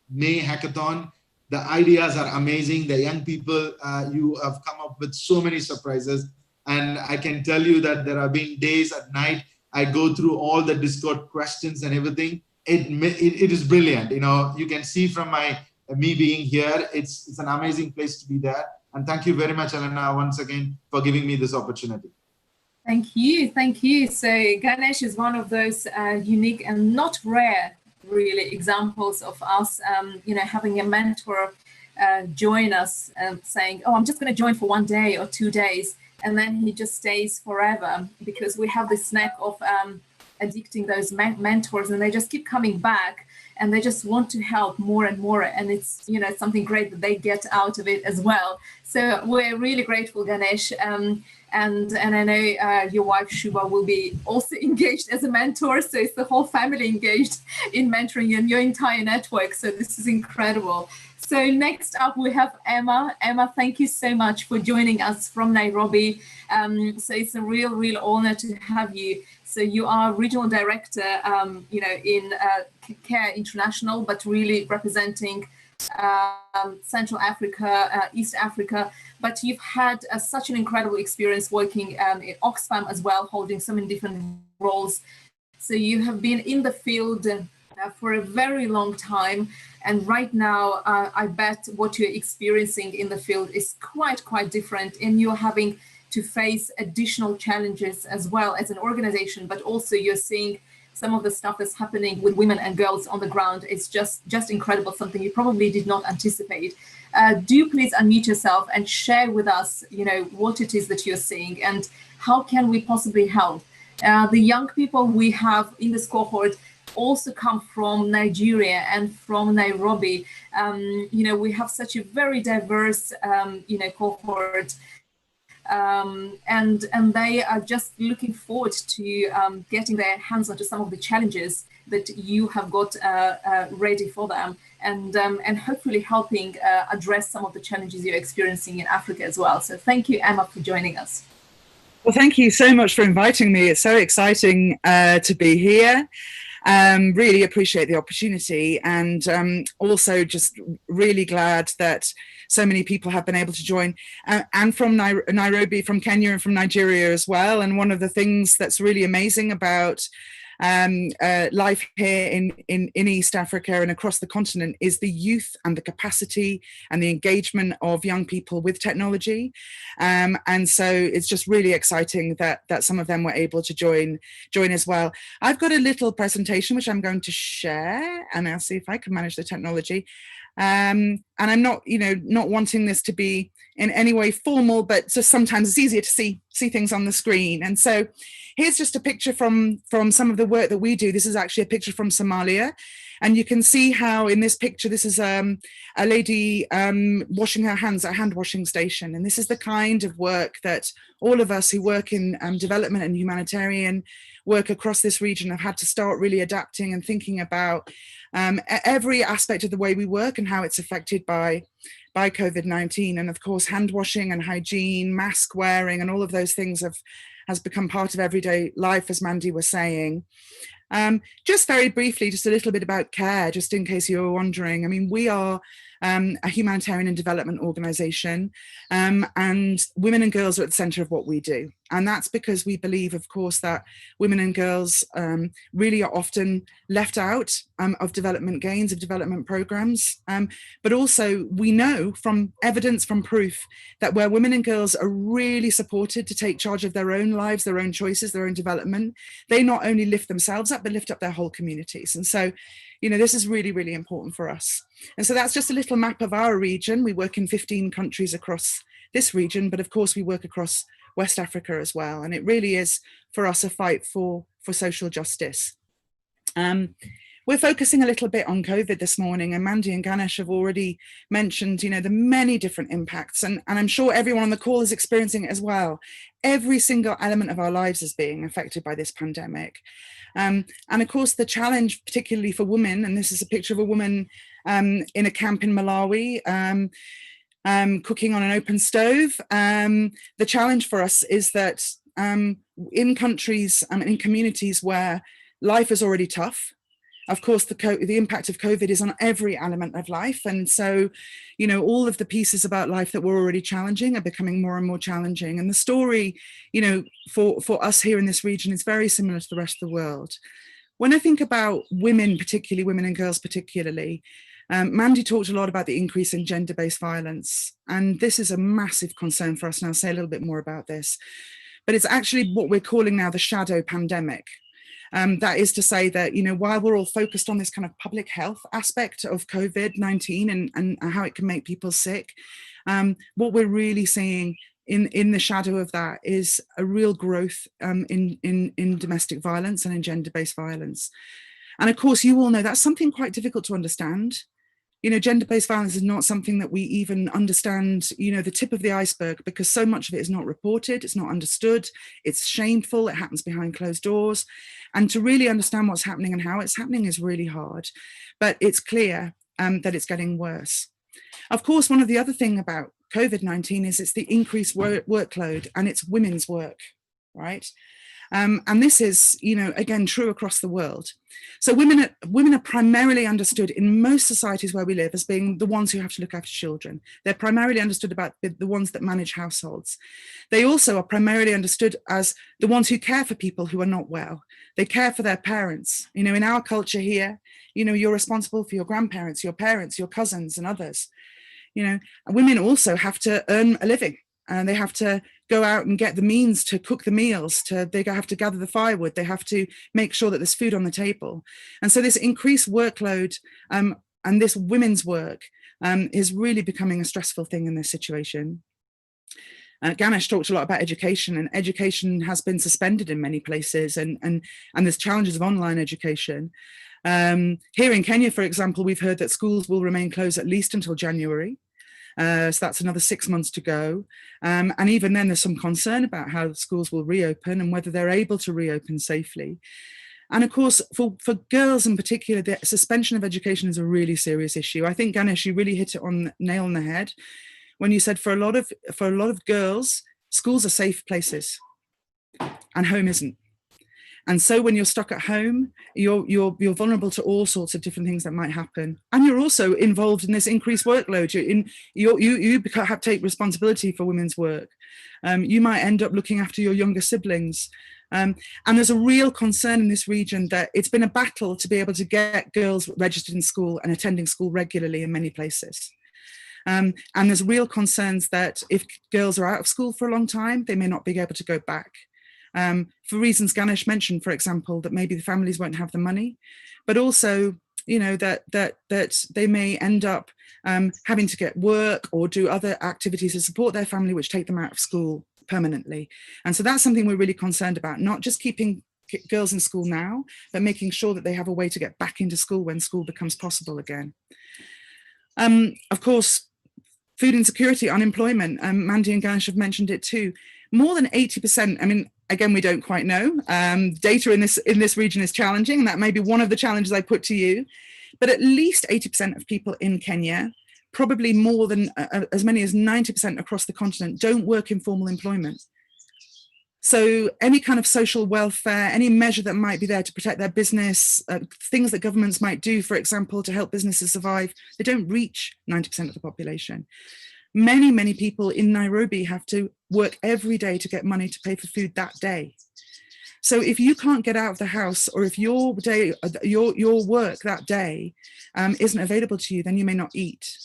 May Hackathon, the ideas are amazing. The young people, you have come up with so many surprises. And I can tell you that there have been days at night, I go through all the Discord questions and everything. It is brilliant. You can see from me being here, it's an amazing place to be there. And thank you very much, Elena, once again, for giving me this opportunity. Thank you. So Ganesh is one of those unique and not rare, really, examples of us, having a mentor join us saying, oh, I'm just going to join for 1 day or 2 days. And then he just stays forever, because we have this knack of addicting those mentors, and they just keep coming back, and they just want to help more and more. And it's, something great that they get out of it as well. So we're really grateful, Ganesh. And I know your wife Shubha will be also engaged as a mentor. So it's the whole family engaged in mentoring and your entire network. So this is incredible. So next up we have Emma. Emma, thank you so much for joining us from Nairobi. So it's a real honor to have you. So you are regional director, in CARE International, but really representing Central Africa, East Africa. But you've had such an incredible experience working in Oxfam as well, holding so many different roles. So you have been in the field for a very long time. And right now, I bet what you're experiencing in the field is quite different. And you're having to face additional challenges as well as an organization, but also you're seeing some of the stuff that's happening with women and girls on the ground. Is just incredible, something you probably did not anticipate. Do please unmute yourself and share with us, what it is that you're seeing and how can we possibly help. The young people we have in this cohort also come from Nigeria and from Nairobi. We have such a very diverse, cohort. And they are just looking forward to getting their hands onto some of the challenges that you have got ready for them, and hopefully helping address some of the challenges you're experiencing in Africa as well. So thank you, Emma, for joining us. Well, thank you so much for inviting me. It's so exciting to be here. Really appreciate the opportunity, and also just really glad that so many people have been able to join, and from Nairobi, from Kenya, and from Nigeria as well. And one of the things that's really amazing about life here in East Africa and across the continent is the youth and the capacity and the engagement of young people with technology. And so it's just really exciting that some of them were able to join as well. I've got a little presentation which I'm going to share, and I'll see if I can manage the technology. And I'm not wanting this to be in any way formal, but just sometimes it's easier to see things on the screen. And so here's just a picture from some of the work that we do. This is actually a picture from Somalia. And you can see how in this picture, this is a lady washing her hands at a hand washing station. And this is the kind of work that all of us who work in development and humanitarian work across this region have had to start really adapting and thinking about every aspect of the way we work and how it's affected by COVID-19. And of course, hand washing and hygiene, mask wearing, and all of those things has become part of everyday life, as Mandy was saying. Just very briefly, just a little bit about CARE, just in case you were wondering. I mean, we are a humanitarian and development organisation, and women and girls are at the centre of what we do. And that's because we believe, of course, that women and girls really are often left out of development gains, of development programmes. But also we know from evidence, from proof, that where women and girls are really supported to take charge of their own lives, their own choices, their own development, they not only lift themselves up, but lift up their whole communities. And so, this is really, really important for us. And so that's just a little map of our region. We work in 15 countries across this region, but of course we work across West Africa as well. And it really is for us a fight for social justice. We're focusing a little bit on COVID this morning, and Mandy and Ganesh have already mentioned, you know, the many different impacts, and I'm sure everyone on the call is experiencing it as well. Every single element of our lives is being affected by this pandemic. And of course, the challenge, particularly for women, and this is a picture of a woman in a camp in Malawi, cooking on an open stove. The challenge for us is that in countries and in communities where life is already tough, of course, the impact of COVID is on every element of life. And so, you know, all of the pieces about life that were already challenging are becoming more and more challenging. And the story, you know, for us here in this region is very similar to the rest of the world. When I think about women, particularly women and girls particularly, Mandy talked a lot about the increase in gender-based violence. And this is a massive concern for us. And I'll say a little bit more about this. But it's actually what we're calling now the shadow pandemic. That is to say that, you know, while we're all focused on this kind of public health aspect of COVID-19 and how it can make people sick, what we're really seeing in the shadow of that is a real growth in domestic violence and in gender-based violence. And of course, you all know that's something quite difficult to understand. You know, gender-based violence is not something that we even understand, you know, the tip of the iceberg, because so much of it is not reported, it's not understood, it's shameful, it happens behind closed doors. And to really understand what's happening and how it's happening is really hard. But it's clear that it's getting worse. Of course, one of the other things about COVID-19 is it's the increased workload, and it's women's work, right? And this is, you know, again, true across the world. So women are primarily understood in most societies where we live as being the ones who have to look after children. They're primarily understood about the ones that manage households. They also are primarily understood as the ones who care for people who are not well. They care for their parents. You know, in our culture here, you know, you're responsible for your grandparents, your parents, your cousins and others. You know, women also have to earn a living. And they have to go out and get the means to cook the meals, they have to gather the firewood, they have to make sure that there's food on the table. And so this increased workload and this women's work is really becoming a stressful thing in this situation. Ganesh talked a lot about education, and education has been suspended in many places, and there's challenges of online education. Here in Kenya, for example, we've heard that schools will remain closed at least until January. So that's another 6 months to go. And even then there's some concern about how schools will reopen and whether they're able to reopen safely. And of course, for girls in particular, the suspension of education is a really serious issue. I think, Ganesh, you really hit it on the nail on the head when you said for a lot of girls, schools are safe places and home isn't. And so when you're stuck at home, you're vulnerable to all sorts of different things that might happen. And you're also involved in this increased workload. You have to take responsibility for women's work. You might end up looking after your younger siblings. And there's a real concern in this region that it's been a battle to be able to get girls registered in school and attending school regularly in many places. And there's real concerns that if girls are out of school for a long time, they may not be able to go back. For reasons Ganesh mentioned, for example, that maybe the families won't have the money, but also, you know, that they may end up having to get work or do other activities to support their family, which take them out of school permanently. And so that's something we're really concerned about, not just keeping girls in school now, but making sure that they have a way to get back into school when school becomes possible again. Of course, food insecurity, unemployment, Mandy and Ganesh have mentioned it too. More than 80%, I mean, again, we don't quite know. Data in this region is challenging, and that may be one of the challenges I put to you. But at least 80% of people in Kenya, probably more than as many as 90% across the continent, don't work in formal employment. So any kind of social welfare, any measure that might be there to protect their business, things that governments might do, for example, to help businesses survive, they don't reach 90% of the population. Many people in Nairobi have to work every day to get money to pay for food that day. So if you can't get out of the house, or if your work that day isn't available to you, then you may not eat.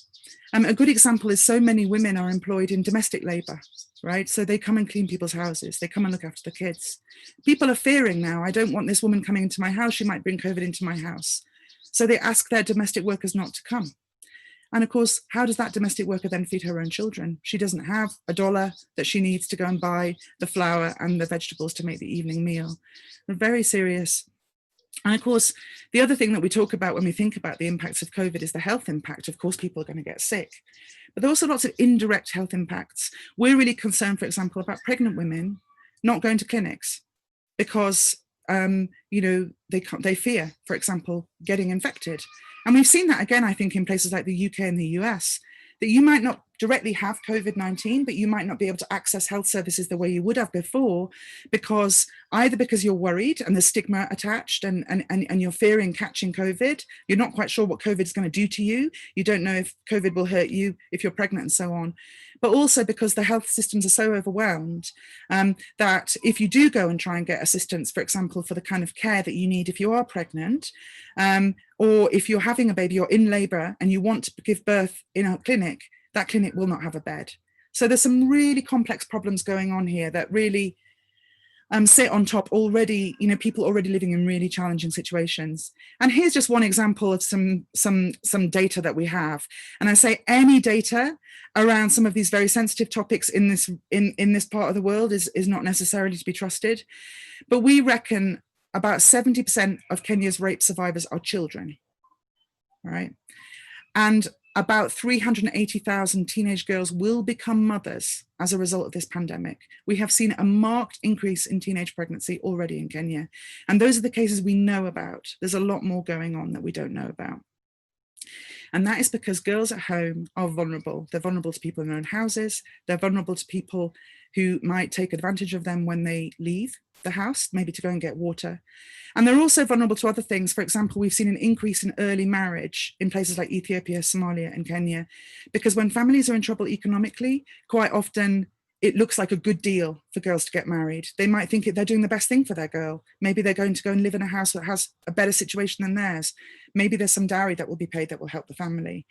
A good example is so many women are employed in domestic labor, right? So they come and clean people's houses, they come and look after the kids. People are fearing now, I don't want this woman coming into my house, she might bring COVID into my house. So they ask their domestic workers not to come. And of course, how does that domestic worker then feed her own children? She doesn't have $1 that she needs to go and buy the flour and the vegetables to make the evening meal. They're very serious. And of course, the other thing that we talk about when we think about the impacts of COVID is the health impact. Of course, people are going to get sick, but there are also lots of indirect health impacts. We're really concerned, for example, about pregnant women not going to clinics because, you know, they fear, for example, getting infected. And we've seen that again, I think, in places like the UK and the US, that you might not directly have COVID-19, but you might not be able to access health services the way you would have before, because either because you're worried and there's stigma attached and you're fearing catching COVID, you're not quite sure what COVID is going to do to you, you don't know if COVID will hurt you if you're pregnant and so on, but also because the health systems are so overwhelmed that if you do go and try and get assistance, for example, for the kind of care that you need if you are pregnant, or if you're having a baby or in labour and you want to give birth in a clinic, that clinic will not have a bed. So there's some really complex problems going on here that really sit on top already, you know, people already living in really challenging situations. And here's just one example of some data that we have. And I say any data around some of these very sensitive topics in this part of the world is not necessarily to be trusted. But we reckon about 70% of Kenya's rape survivors are children, right? And about 380,000 teenage girls will become mothers as a result of this pandemic. We have seen a marked increase in teenage pregnancy already in Kenya. And those are the cases we know about. There's a lot more going on that we don't know about. And that is because girls at home are vulnerable. They're vulnerable to people in their own houses. They're vulnerable to people who might take advantage of them when they leave the house, maybe to go and get water. And they're also vulnerable to other things. For example, we've seen an increase in early marriage in places like Ethiopia, Somalia, and Kenya, because when families are in trouble economically, quite often it looks like a good deal for girls to get married. They might think they're doing the best thing for their girl. Maybe they're going to go and live in a house that has a better situation than theirs. Maybe there's some dowry that will be paid that will help the family.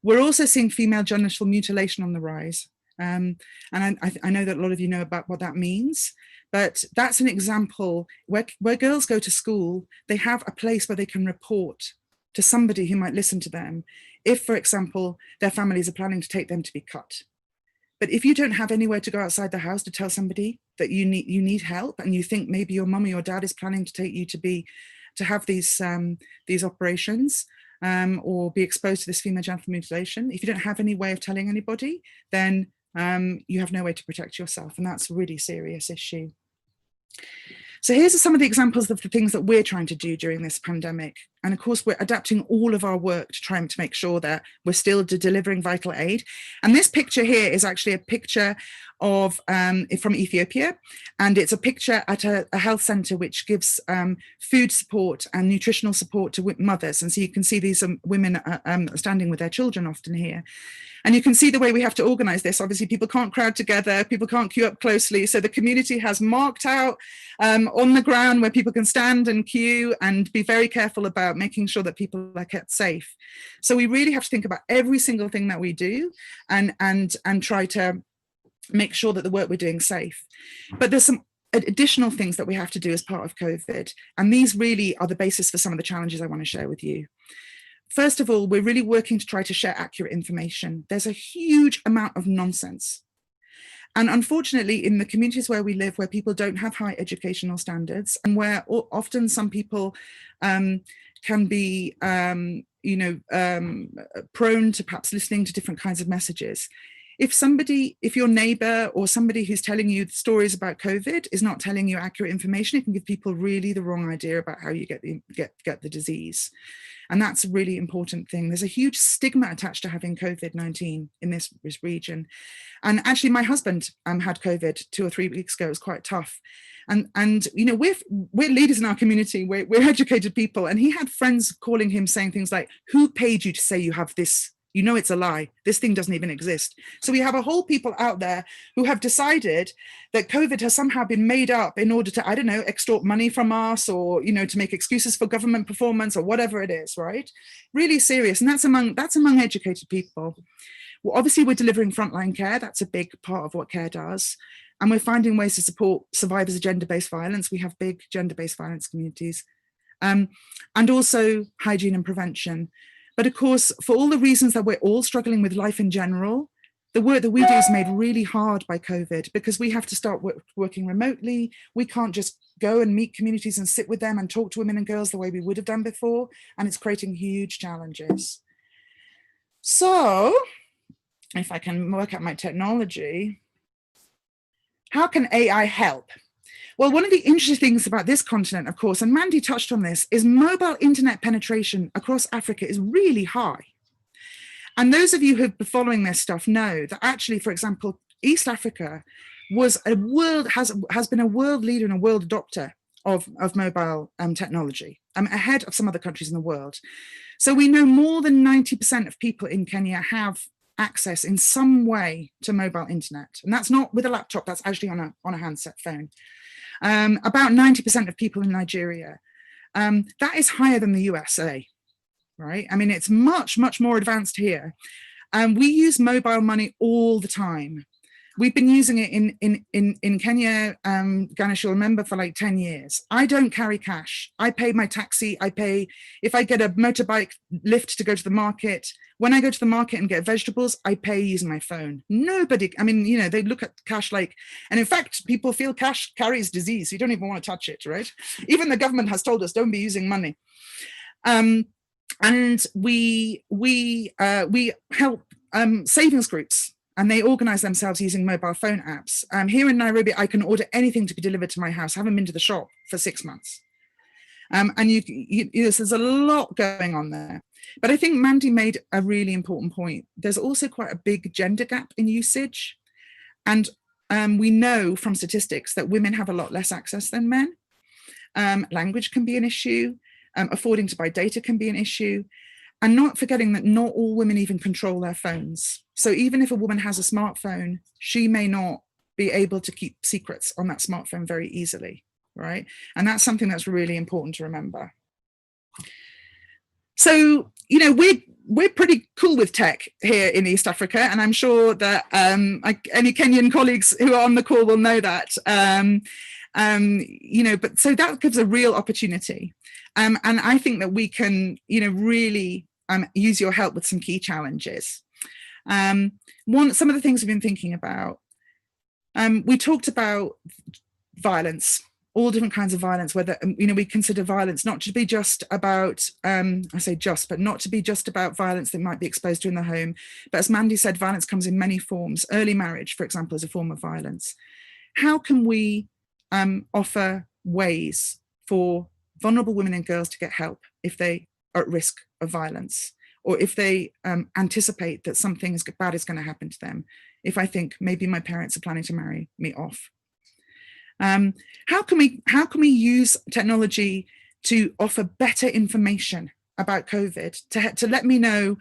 We're also seeing female genital mutilation on the rise. And I know that a lot of you know about what that means, but that's an example where girls go to school, they have a place where they can report to somebody who might listen to them if, for example, their families are planning to take them to be cut. But if you don't have anywhere to go outside the house to tell somebody that you need help, and you think maybe your mum or your dad is planning to take you to have these operations, or be exposed to this female genital mutilation, if you don't have any way of telling anybody, then you have no way to protect yourself, and that's a really serious issue. So here's some of the examples of the things that we're trying to do during this pandemic. And of course, we're adapting all of our work to try to make sure that we're still delivering vital aid. And this picture here is actually a picture of from Ethiopia. And it's a picture at a health center which gives food support and nutritional support to mothers. And so you can see these women standing with their children often here. And you can see the way we have to organize this. Obviously, people can't crowd together, people can't queue up closely. So the community has marked out on the ground where people can stand and queue and be very careful about making sure that people are kept safe. So we really have to think about every single thing that we do and try to make sure that the work we're doing is safe. But there's some additional things that we have to do as part of COVID. And these really are the basis for some of the challenges I want to share with you. First of all, we're really working to try to share accurate information. There's a huge amount of nonsense. And unfortunately, in the communities where we live, where people don't have high educational standards, and where often some people can be, prone to perhaps listening to different kinds of messages. If your neighbor or somebody who's telling you stories about COVID is not telling you accurate information, it can give people really the wrong idea about how you get the disease. And that's a really important thing. There's a huge stigma attached to having COVID-19 in this region. And actually my husband had COVID 2 or 3 weeks ago. It was quite tough. And you know, we're leaders in our community, we're educated people. And he had friends calling him saying things like, who paid you to say you have this? You know, it's a lie. This thing doesn't even exist. So we have a whole people out there who have decided that COVID has somehow been made up in order to, I don't know, extort money from us, or, you know, to make excuses for government performance or whatever it is, right? Really serious. And that's among educated people. Well, obviously we're delivering frontline care. That's a big part of what care does. And we're finding ways to support survivors of gender-based violence. We have big gender-based violence communities. And also hygiene and prevention. But of course, for all the reasons that we're all struggling with life in general, the work that we do is made really hard by COVID, because we have to start working remotely. We can't just go and meet communities and sit with them and talk to women and girls the way we would have done before. And it's creating huge challenges. So if I can work out my technology, how can AI help? Well, one of the interesting things about this continent, of course, and Mandy touched on this, is mobile internet penetration across Africa is really high. And those of you who've been following this stuff know that actually, for example, East Africa has been a world leader and a world adopter of mobile technology, ahead of some other countries in the world. So we know more than 90% of people in Kenya have access in some way to mobile internet. And that's not with a laptop, that's actually on a handset phone. About 90% of people in Nigeria. That is higher than the USA. Right? I mean, it's much, much more advanced here. We use mobile money all the time. We've been using it in Kenya, Ganesh, you'll remember, for like 10 years. I don't carry cash. I pay my taxi. If I get a motorbike lift to go to the market, when I go to the market and get vegetables, I pay using my phone. Nobody, I mean, you know, they look at cash like, and in fact, people feel cash carries disease. You don't even want to touch it, right? Even the government has told us, don't be using money. And we help savings groups, and they organize themselves using mobile phone apps. Here in Nairobi, I can order anything to be delivered to my house. I haven't been to the shop for 6 months. And there's a lot going on there. But I think Mandy made a really important point. There's also quite a big gender gap in usage. And we know from statistics that women have a lot less access than men. Language can be an issue. Affording to buy data can be an issue, and not forgetting that not all women even control their phones. So even if a woman has a smartphone, she may not be able to keep secrets on that smartphone very easily, right? And that's something that's really important to remember. So, you know, we're pretty cool with tech here in East Africa, and I'm sure that any Kenyan colleagues who are on the call will know that. You know, but so that gives a real opportunity. And I think that we can, you know, really use your help with some key challenges. Some of the things we've been thinking about, we talked about violence, all different kinds of violence, whether, you know, we consider violence not to be just about, I say just, but not to be just about violence that might be exposed to in the home. But as Mandy said, violence comes in many forms. Early marriage, for example, is a form of violence. How can we offer ways for vulnerable women and girls to get help if they are at risk of violence, or if they anticipate that something bad is going to happen to them? If I think maybe my parents are planning to marry me off. How can we use technology to offer better information about COVID, to let me know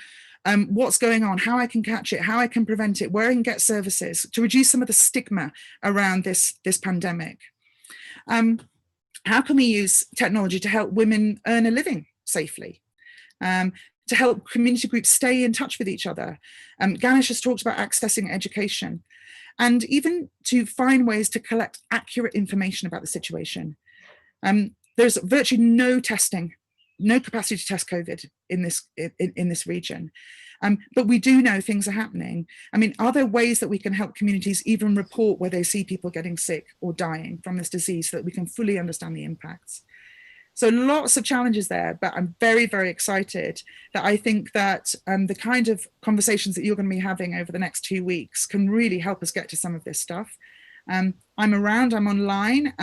what's going on, how I can catch it, how I can prevent it, where I can get services, to reduce some of the stigma around this pandemic? How can we use technology to help women earn a living safely? To help community groups stay in touch with each other? Ganesh has talked about accessing education, and even to find ways to collect accurate information about the situation. There's virtually no testing, no capacity to test COVID in this region. But we do know things are happening. I mean, are there ways that we can help communities even report where they see people getting sick or dying from this disease so that we can fully understand the impacts? So lots of challenges there, but I'm very, very excited that I think that the kind of conversations that you're going to be having over the next 2 weeks can really help us get to some of this stuff. I'm around, I'm online,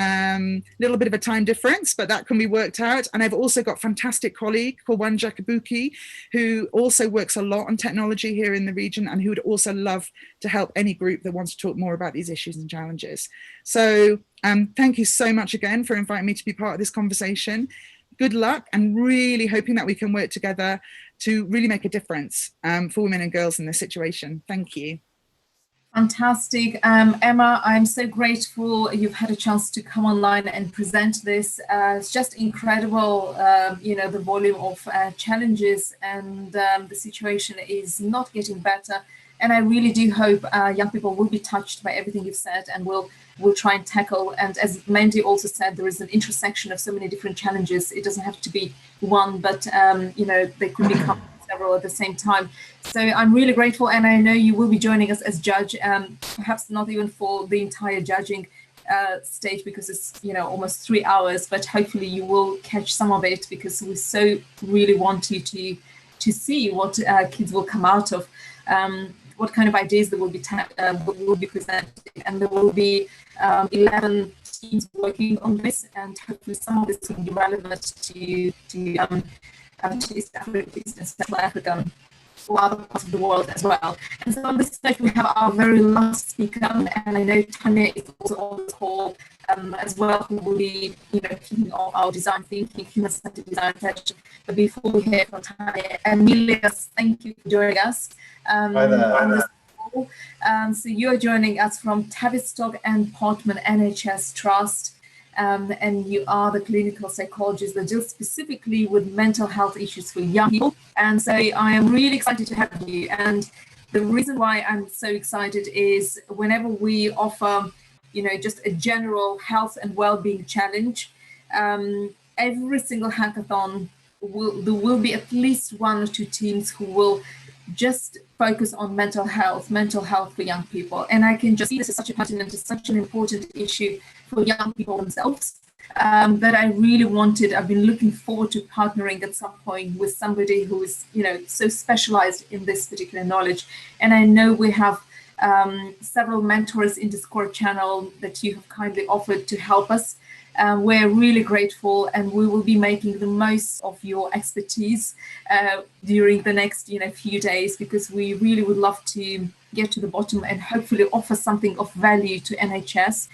little bit of a time difference, but that can be worked out. And I've also got a fantastic colleague called Wanja Kabuki, who also works a lot on technology here in the region, and who would also love to help any group that wants to talk more about these issues and challenges. So thank you so much again for inviting me to be part of this conversation. Good luck, and really hoping that we can work together to really make a difference for women and girls in this situation. Thank you. Fantastic. Emma, I'm so grateful you've had a chance to come online and present this. It's just incredible, you know, the volume of challenges, and the situation is not getting better. And I really do hope young people will be touched by everything you've said, and will try and tackle. And as Mandy also said, there is an intersection of so many different challenges. It doesn't have to be one, but you know, they could become several at the same time. So I'm really grateful, and I know you will be joining us as judge, perhaps not even for the entire judging stage, because it's almost 3 hours, but hopefully you will catch some of it, because we so really want you to see what kids will come out of, what kind of ideas there will be presented, and there will be 11 teams working on this, and hopefully some of this will be relevant to East Africa, Central Africa, or other parts of the world as well. And so on this stage we have our very last speaker, and I know Tanya is also on the call as well, who will be kicking off our design thinking, human-centered design session. But before we hear from Tanya, Amelia, thank you for joining us. Hi there. On this call. So you're joining us from Tavistock and Portman NHS Trust. And you are the clinical psychologist that deals specifically with mental health issues for young people. And so I am really excited to have you. And the reason why I'm so excited is whenever we offer, just a general health and well-being challenge, every single hackathon there will be at least 1 or 2 teams who will just focus on mental health for young people. And I can just see this is such a pertinent, such an important issue for young people themselves, that I've been looking forward to partnering at some point with somebody who is, so specialized in this particular knowledge. And I know we have several mentors in Discord channel that you have kindly offered to help us. We're really grateful, and we will be making the most of your expertise during the next few days, because we really would love to get to the bottom and hopefully offer something of value to NHS.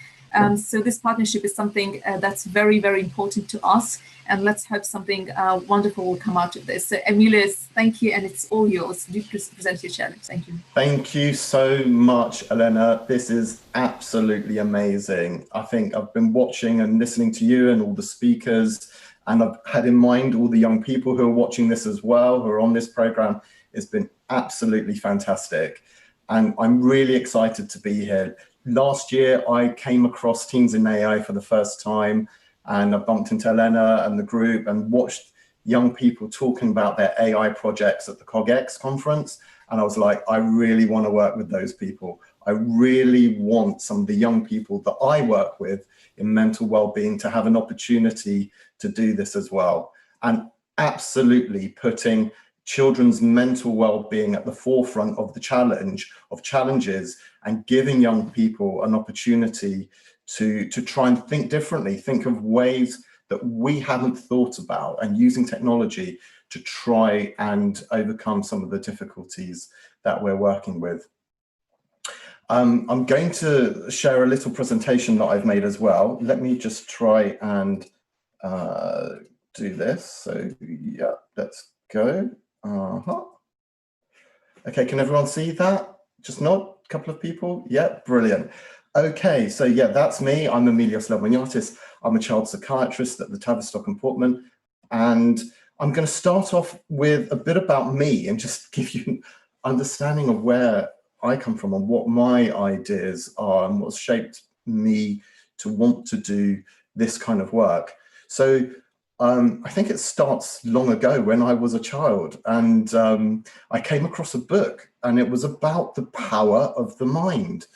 So this partnership is something that's very, very important to us, and let's hope something wonderful will come out of this. So Amelia, thank you, and it's all yours. Do present your challenge. Thank you. Thank you so much, Elena. This is absolutely amazing. I think I've been watching and listening to you and all the speakers, and I've had in mind all the young people who are watching this as well, who are on this program. It's been absolutely fantastic, and I'm really excited to be here. Last year, I came across Teens in AI for the first time, and I bumped into Elena and the group and watched young people talking about their AI projects at the CogX conference. And I was like, I really want to work with those people. I really want some of the young people that I work with in mental well-being to have an opportunity to do this as well. And absolutely putting children's mental well-being at the forefront of the challenges, and giving young people an opportunity to try and think differently, think of ways that we haven't thought about, and using technology to try and overcome some of the difficulties that we're working with. I'm going to share a little presentation that I've made as well. Let me just try and do this. So yeah, let's go. Okay, can everyone see that? Just nod, a couple of people. Yeah, brilliant. Okay, so yeah, that's me. I'm Emilios Levmaniotis. I'm a child psychiatrist at the Tavistock and Portman, and I'm going to start off with a bit about me and just give you an understanding of where I come from and what my ideas are and what's shaped me to want to do this kind of work. So I think it starts long ago when I was a child, and I came across a book, and it was about the power of the mind.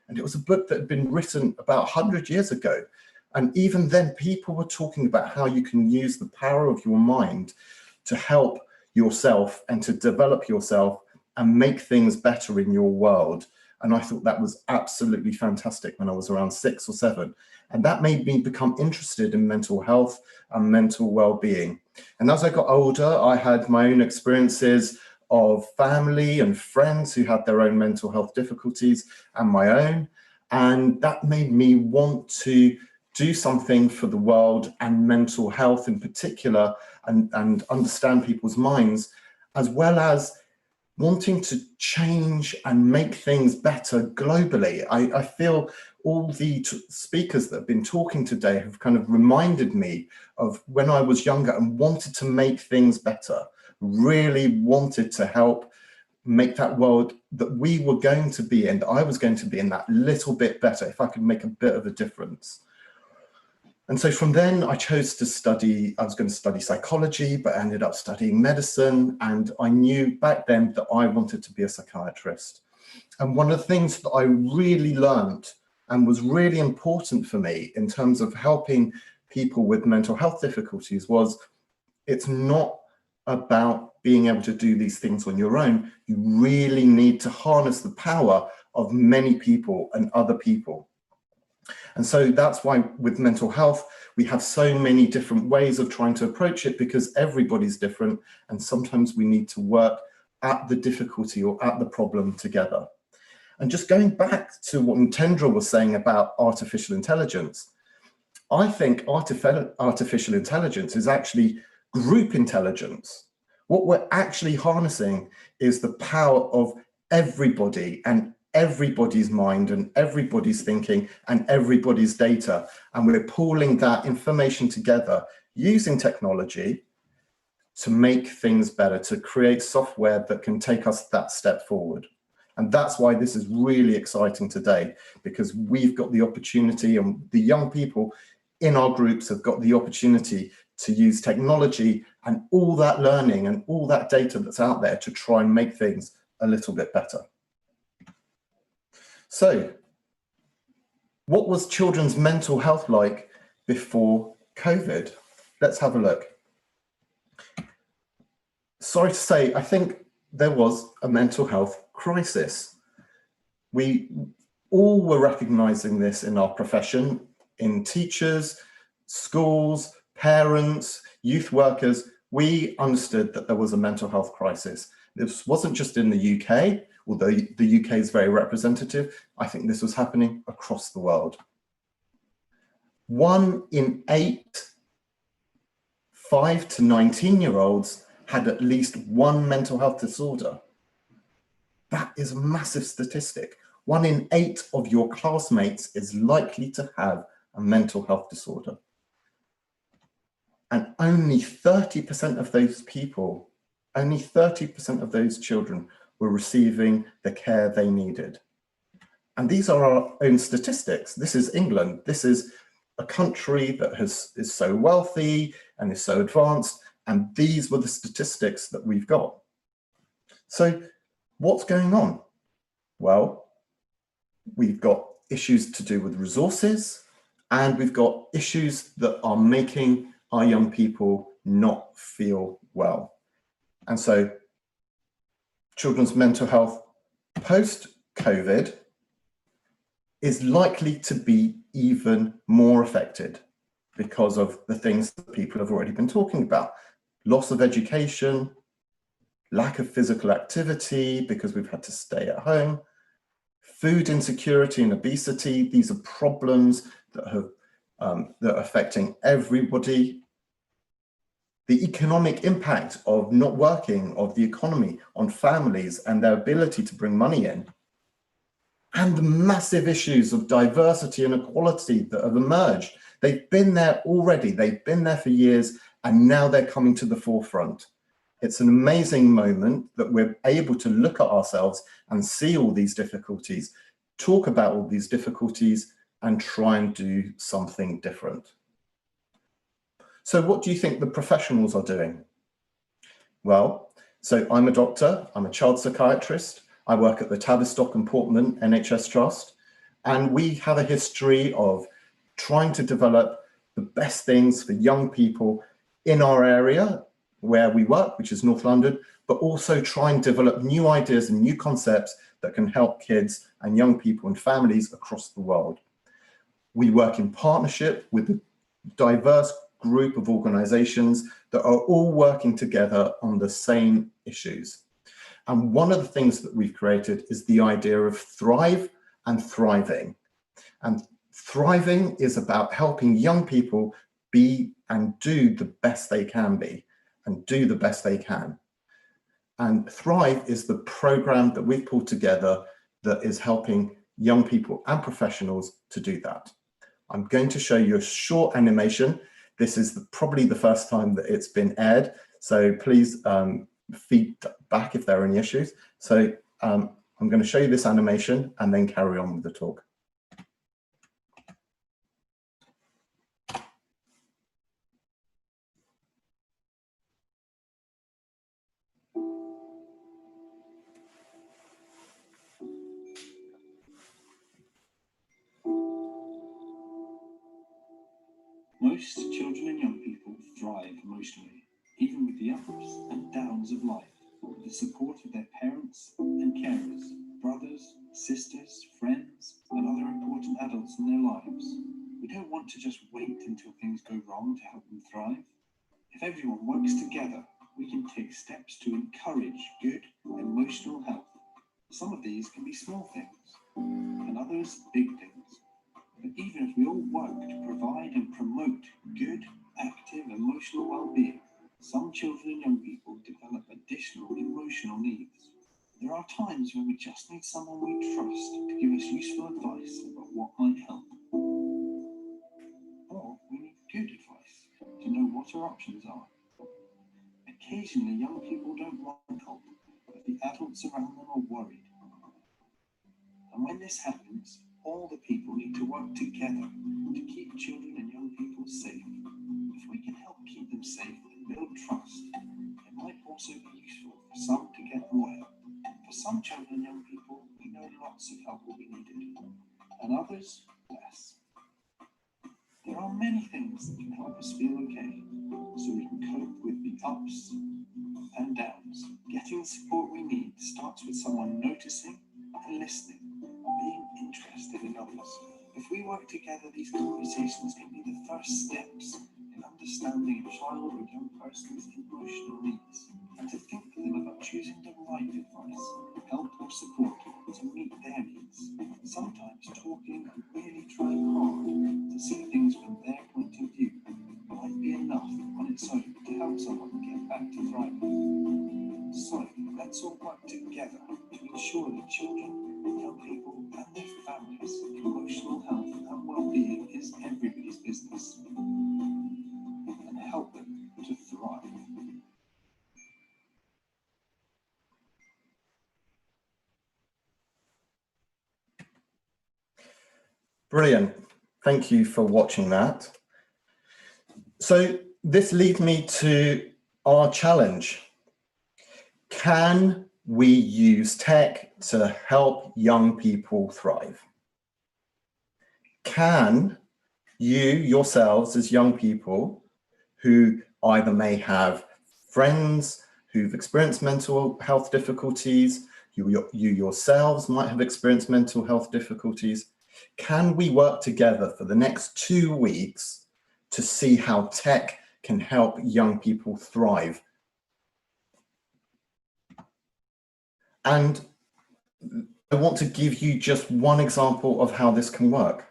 And it was a book that had been written about 100 years ago. And even then, people were talking about how you can use the power of your mind to help yourself and to develop yourself and make things better in your world. And I thought that was absolutely fantastic when I was around 6 or 7. And that made me become interested in mental health and mental well-being. And as I got older, I had my own experiences of family and friends who had their own mental health difficulties and my own. And that made me want to do something for the world and mental health in particular, and understand people's minds, as well as wanting to change and make things better globally. I feel all the speakers that have been talking today have kind of reminded me of when I was younger and wanted to make things better, really wanted to help make that world that we were going to be in, that I was going to be in, that little bit better, if I could make a bit of a difference. And so from then I chose to study, I was going to study psychology, but I ended up studying medicine. And I knew back then that I wanted to be a psychiatrist. And one of the things that I really learned and was really important for me in terms of helping people with mental health difficulties was it's not about being able to do these things on your own. You really need to harness the power of many people and other people. And so that's why with mental health, we have so many different ways of trying to approach it, because everybody's different. And sometimes we need to work at the difficulty or at the problem together. And just going back to what Tendra was saying about artificial intelligence, I think artificial intelligence is actually group intelligence. What we're actually harnessing is the power of everybody and everybody's mind and everybody's thinking and everybody's data. And we're pooling that information together using technology to make things better, to create software that can take us that step forward. And that's why this is really exciting today, because we've got the opportunity, and the young people in our groups have got the opportunity to use technology and all that learning and all that data that's out there to try and make things a little bit better. So, what was children's mental health like before COVID? Let's have a look. Sorry to say, I think there was a mental health crisis. We all were recognizing this in our profession, in teachers, schools, parents, youth workers. We understood that there was a mental health crisis. This wasn't just in the UK, although the UK is very representative. I think this was happening across the world. 1 in 8 5 to 19-year-olds had at least one mental health disorder. That is a massive statistic. 1 in 8 of your classmates is likely to have a mental health disorder. And only 30% of those people, only 30% of those children were receiving the care they needed. And these are our own statistics. This is England. This is a country that is so wealthy and is so advanced. And these were the statistics that we've got. So what's going on? Well, we've got issues to do with resources, and we've got issues that are making our young people not feel well. And so children's mental health post-COVID is likely to be even more affected because of the things that people have already been talking about. Loss of education, lack of physical activity because we've had to stay at home, food insecurity and obesity. These are problems that are affecting everybody. The economic impact of not working, of the economy on families and their ability to bring money in, and the massive issues of diversity and equality that have emerged. They've been there already, they've been there for years, and now they're coming to the forefront. It's an amazing moment that we're able to look at ourselves and see all these difficulties, talk about all these difficulties, and try and do something different. So what do you think the professionals are doing? Well, so I'm a doctor, I'm a child psychiatrist, I work at the Tavistock and Portman NHS Trust, and we have a history of trying to develop the best things for young people in our area where we work, which is North London, but also try and develop new ideas and new concepts that can help kids and young people and families across the world. We work in partnership with a diverse group of organizations that are all working together on the same issues. And one of the things that we've created is the idea of thrive and thriving. And thriving is about helping young people be and do the best they can be and do the best they can. And Thrive is the program that we've pulled together that is helping young people and professionals to do that. I'm going to show you a short animation. This is probably the first time that it's been aired, so please feedback if there are any issues. So I'm going to show you this animation and then carry on with the talk. Most children and young people thrive emotionally, even with the ups and downs of life, with the support of their parents and carers, brothers, sisters, friends, and other important adults in their lives. We don't want to just wait until things go wrong to help them thrive. If everyone works together, we can take steps to encourage good emotional health. Some of these can be small things, and others big things. But even if we all work to provide and promote good, active, emotional well-being, some children and young people develop additional emotional needs. There are times when we just need someone we trust to give us useful advice about what might help. Or we need good advice to know what our options are. Occasionally, young people don't want help, but the adults around them are worried. And when this happens, all the people need to work together to keep children and young people safe. If we can help keep them safe and build trust, it might also be useful for some to get well. For some children and young people, we know lots of help will be needed, and others, less. There are many things that can help us feel okay, so we can cope with the ups and downs. Getting the support we need starts with someone noticing and listening, being interested in others. If we work together, these conversations can be the first steps in understanding a child or young person's emotional needs, and to think to them about choosing the right advice, help or support to meet their needs. Sometimes talking and really trying hard to see things from their point of view might be enough on its own to help someone get back to thriving. So let's all work together to ensure that children, young people and their families' emotional health and well-being is everybody's business, and help them to thrive. Brilliant. Thank you for watching that. So this leads me to our challenge. Can we use tech to help young people thrive? Can you yourselves as young people who either may have friends who've experienced mental health difficulties, you yourselves might have experienced mental health difficulties, can we work together for the next 2 weeks to see how tech can help young people thrive? And I want to give you just one example of how this can work.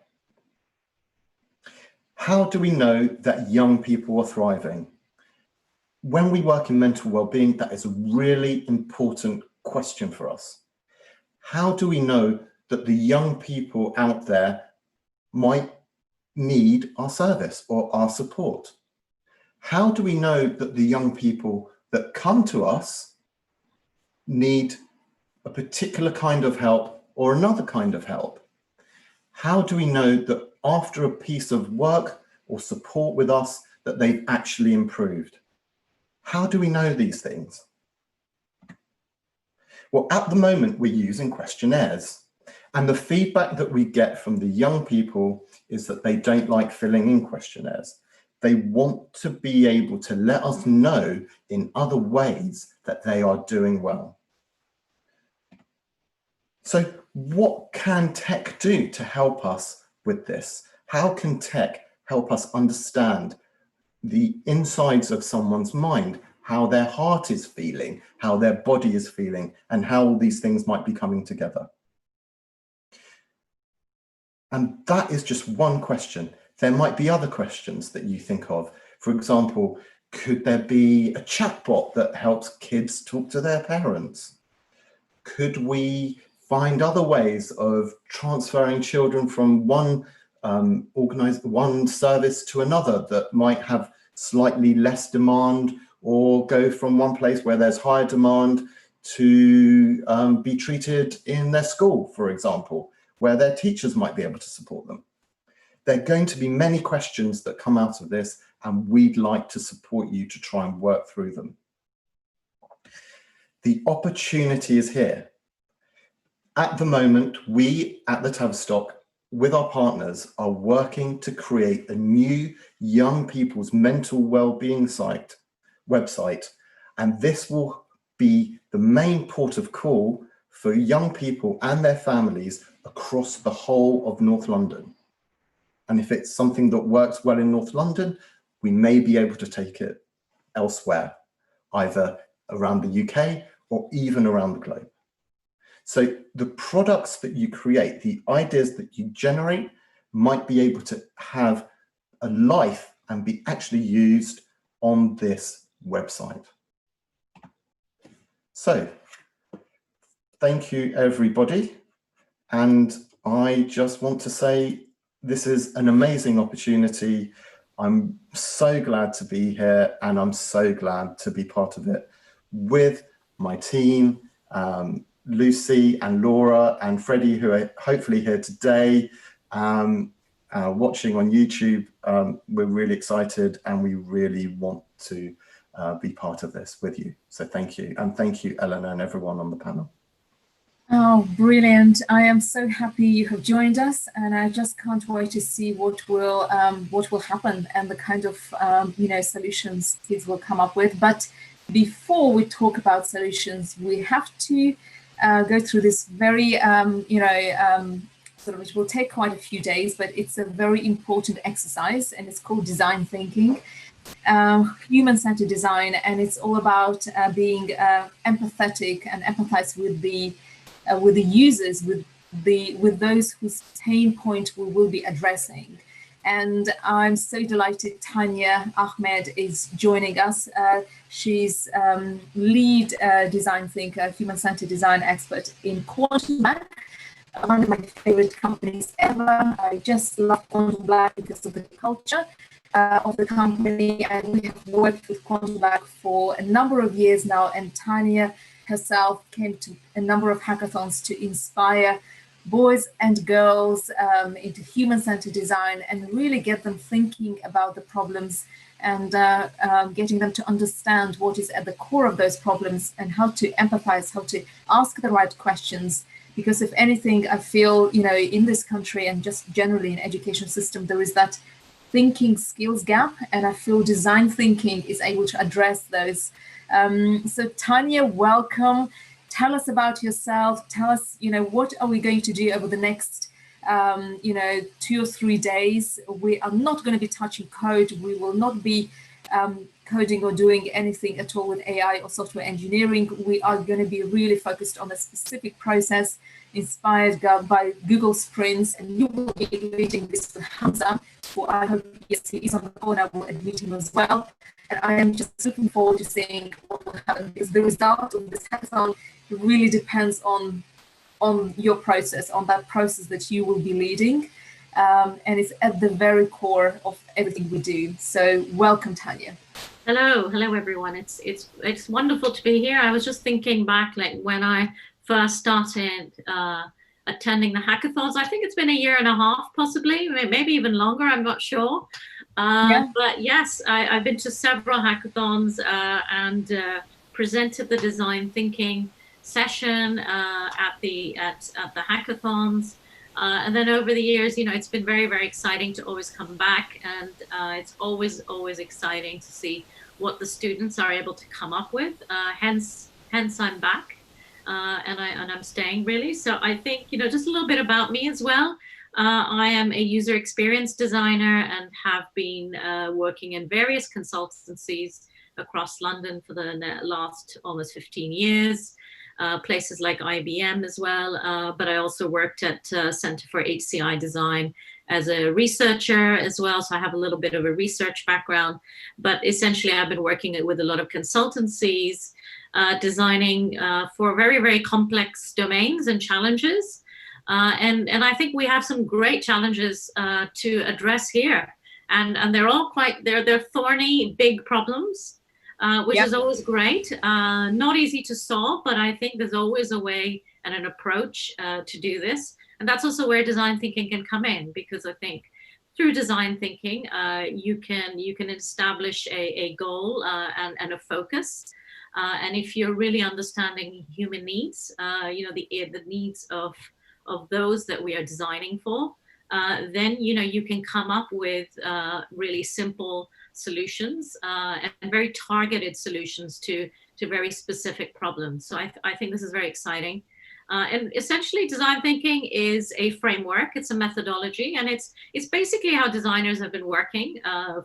How do we know that young people are thriving? When we work in mental well-being, that is a really important question for us. How do we know that the young people out there might need our service or our support? How do we know that the young people that come to us need a particular kind of help or another kind of help? How do we know that after a piece of work or support with us that they've actually improved? How do we know these things? Well, at the moment we're using questionnaires, and the feedback that we get from the young people is that they don't like filling in questionnaires. They want to be able to let us know in other ways that they are doing well. So what can tech do to help us with this? How can tech help us understand the insides of someone's mind, how their heart is feeling, how their body is feeling, and how all these things might be coming together? And that is just one question. There might be other questions that you think of. For example, could there be a chatbot that helps kids talk to their parents? Could we find other ways of transferring children from one service to another that might have slightly less demand, or go from one place where there's higher demand to be treated in their school, for example, where their teachers might be able to support them? There are going to be many questions that come out of this, and we'd like to support you to try and work through them. The opportunity is here. At the moment, we at the Tavistock with our partners, are working to create a new young people's mental well-being website. And this will be the main port of call for young people and their families across the whole of North London. And if it's something that works well in North London, we may be able to take it elsewhere, either around the UK or even around the globe. So the products that you create, the ideas that you generate, might be able to have a life and be actually used on this website. So thank you, everybody. And I just want to say this is an amazing opportunity. I'm so glad to be here, and I'm so glad to be part of it with my team, Lucy and Laura and Freddie, who are hopefully here today, watching on YouTube. We're really excited, and we really want to be part of this with you. So thank you. And thank you, Eleanor, and everyone on the panel. Oh, brilliant. I am so happy you have joined us, and I just can't wait to see what will happen and the kind of solutions kids will come up with. But before we talk about solutions, we have to go through this very which will take quite a few days, but it's a very important exercise, and it's called design thinking, human-centered design, and it's all about being empathetic and empathize with the users, with those whose pain point we will be addressing. And I'm so delighted Tanya Ahmed is joining us. She's lead design thinker, human-centered design expert in Quantum Black, one of my favorite companies ever. I just love Quantum Black because of the culture of the company, and we have worked with Quantum Black for a number of years now, and Tanya herself came to a number of hackathons to inspire boys and girls into human-centered design and really get them thinking about the problems and getting them to understand what is at the core of those problems and how to empathize, how to ask the right questions. Because if anything, I feel, in this country and just generally in education system, there is that thinking skills gap, and I feel design thinking is able to address those. So Tanya, welcome. Tell us about yourself. Tell us, what are we going to do over the next, 2 or 3 days? We are not going to be touching code. We will not be coding or doing anything at all with AI or software engineering. We are going to be really focused on a specific process inspired by Google Sprints, and you will be leading this with Hamza, who I hope he is on the call. I will admit him as well. And I am just looking forward to seeing what will happen, because the result of this hackathon really depends on your process, on that process that you will be leading. And it's at the very core of everything we do. So welcome, Tanya. Hello everyone. It's wonderful to be here. I was just thinking back, like when I first started attending the hackathons. I think it's been 1.5 years, possibly, maybe even longer. I'm not sure. But yes, I've been to several hackathons and presented the design thinking session at the hackathons. And then over the years, it's been very, very exciting to always come back, and it's always exciting to see what the students are able to come up with. Hence I'm back, and I'm staying, really. So I think, just a little bit about me as well. I am a user experience designer and have been working in various consultancies across London for the last almost 15 years. Places like IBM as well, but I also worked at Center for HCI Design as a researcher as well, so I have a little bit of a research background, but essentially I've been working with a lot of consultancies, designing for very, very complex domains and challenges, and I think we have some great challenges to address here, and they're all they're thorny, big problems. Which is always great. Not easy to solve, but I think there's always a way and an approach to do this. And that's also where design thinking can come in, because I think through design thinking, you can establish a goal and a focus. And if you're really understanding human needs, the needs of those that we are designing for, then you can come up with really simple solutions and very targeted solutions to very specific problems. So I think this is very exciting. And essentially, design thinking is a framework. It's a methodology, and it's basically how designers have been working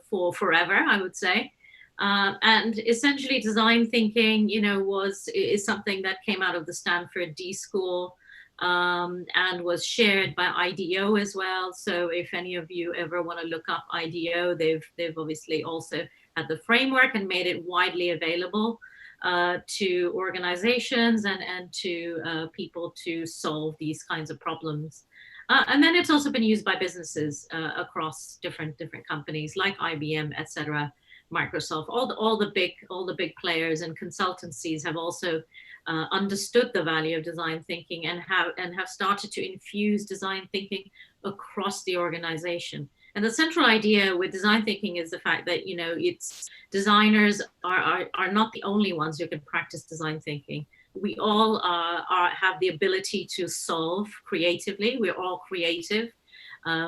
for forever, I would say. And essentially, design thinking, is something that came out of the Stanford D School and was shared by IDEO as well. So if any of you ever want to look up IDEO, they've obviously also had the framework and made it widely available to organizations and to people to solve these kinds of problems. And then it's also been used by businesses across different companies like IBM, etc., Microsoft. All the big players and consultancies have also understood the value of design thinking and have started to infuse design thinking across the organization. And the central idea with design thinking is the fact that it's designers are not the only ones who can practice design thinking. We all have the ability to solve creatively. We're all creative.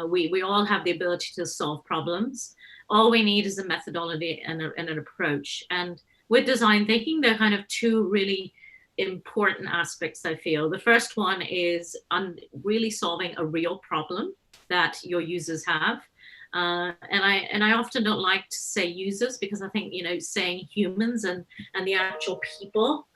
We all have the ability to solve problems. All we need is a methodology and an approach. And with design thinking, there are kind of two really important aspects, I feel. The first one is really solving a real problem that your users have. And I often don't like to say users, because I think saying humans and the actual people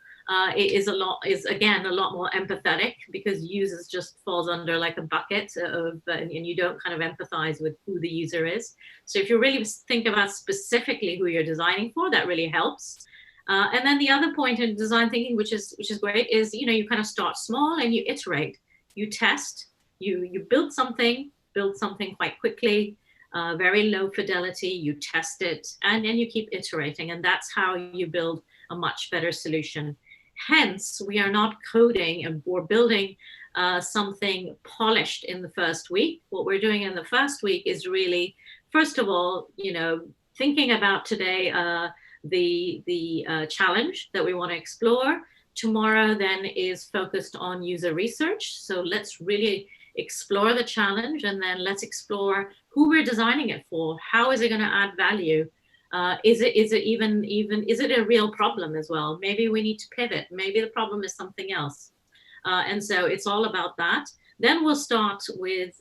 is again a lot more empathetic, because users just falls under like a bucket of and you don't kind of empathize with who the user is. So if you really think about specifically who you're designing for, that really helps. And then the other point in design thinking, which is great, is you kind of start small and you iterate, you test, you build something quite quickly, very low fidelity, you test it, and then you keep iterating, and that's how you build a much better solution. Hence, we are not coding and we're building something polished in the first week. What we're doing in the first week is really, first of all, thinking about today the challenge that we want to explore. Tomorrow then is focused on user research. So let's really explore the challenge, and then let's explore who we're designing it for. How is it going to add value? Is it a real problem as well? Maybe we need to pivot. Maybe the problem is something else. And so it's all about that. Then we'll start with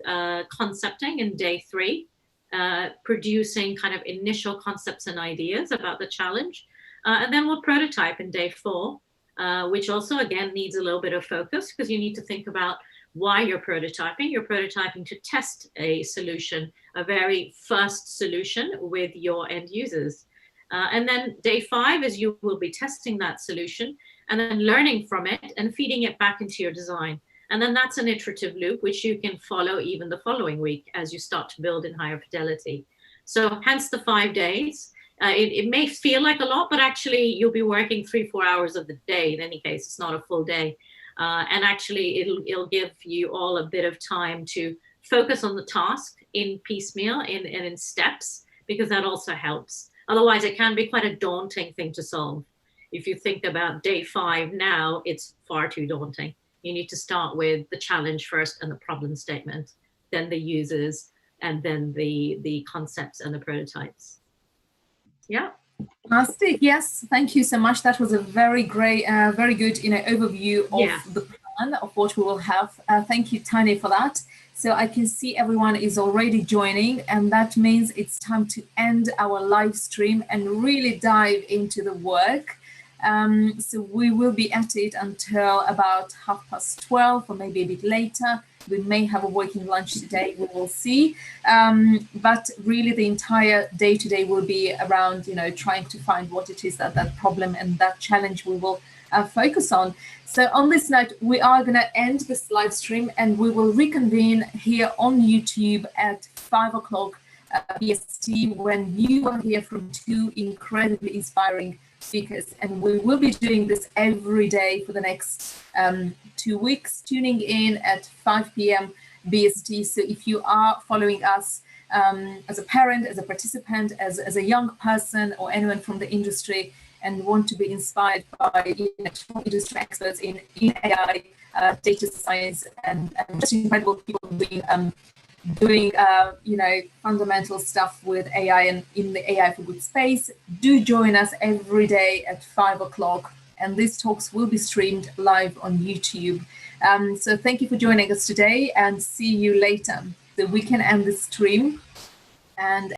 concepting in day 3, producing kind of initial concepts and ideas about the challenge. And then we'll prototype in day 4, which also, again, needs a little bit of focus, because you need to think about why you're prototyping. You're prototyping to test a solution, a very first solution with your end users. And then day 5 is you will be testing that solution and then learning from it and feeding it back into your design. And then that's an iterative loop, which you can follow even the following week as you start to build in higher fidelity. So hence the 5 days. It may feel like a lot, but actually you'll be working 3-4 hours of the day. In any case, it's not a full day. And actually it'll give you all a bit of time to focus on the task in piecemeal and in steps, because that also helps. Otherwise, it can be quite a daunting thing to solve. If you think about day 5 now, it's far too daunting. You need to start with the challenge first and the problem statement, then the users, and then the concepts and the prototypes. Yeah. Fantastic. Yes, thank you so much. That was a very great, very good, overview of the plan of what we will have. Thank you, Tanya, for that. So I can see everyone is already joining, and that means it's time to end our live stream and really dive into the work. So we will be at it until about 12:30 or maybe a bit later. We may have a working lunch today, we will see. But really the entire day today will be around, trying to find what it is that problem and that challenge we will focus on. So on this note, we are going to end this live stream, and we will reconvene here on YouTube at 5 o'clock BST, when you will hear from 2 incredibly inspiring speakers, and we will be doing this every day for the next 2 weeks, tuning in at 5 p.m. BST. So if you are following us as a parent, as a participant, as a young person, or anyone from the industry, and want to be inspired by industry experts in AI, data science, and just incredible people doing doing fundamental stuff with AI and in the AI for Good space. Do join us every day at 5 o'clock, and these talks will be streamed live on YouTube. So thank you for joining us today, and see you later. So we can end the stream, and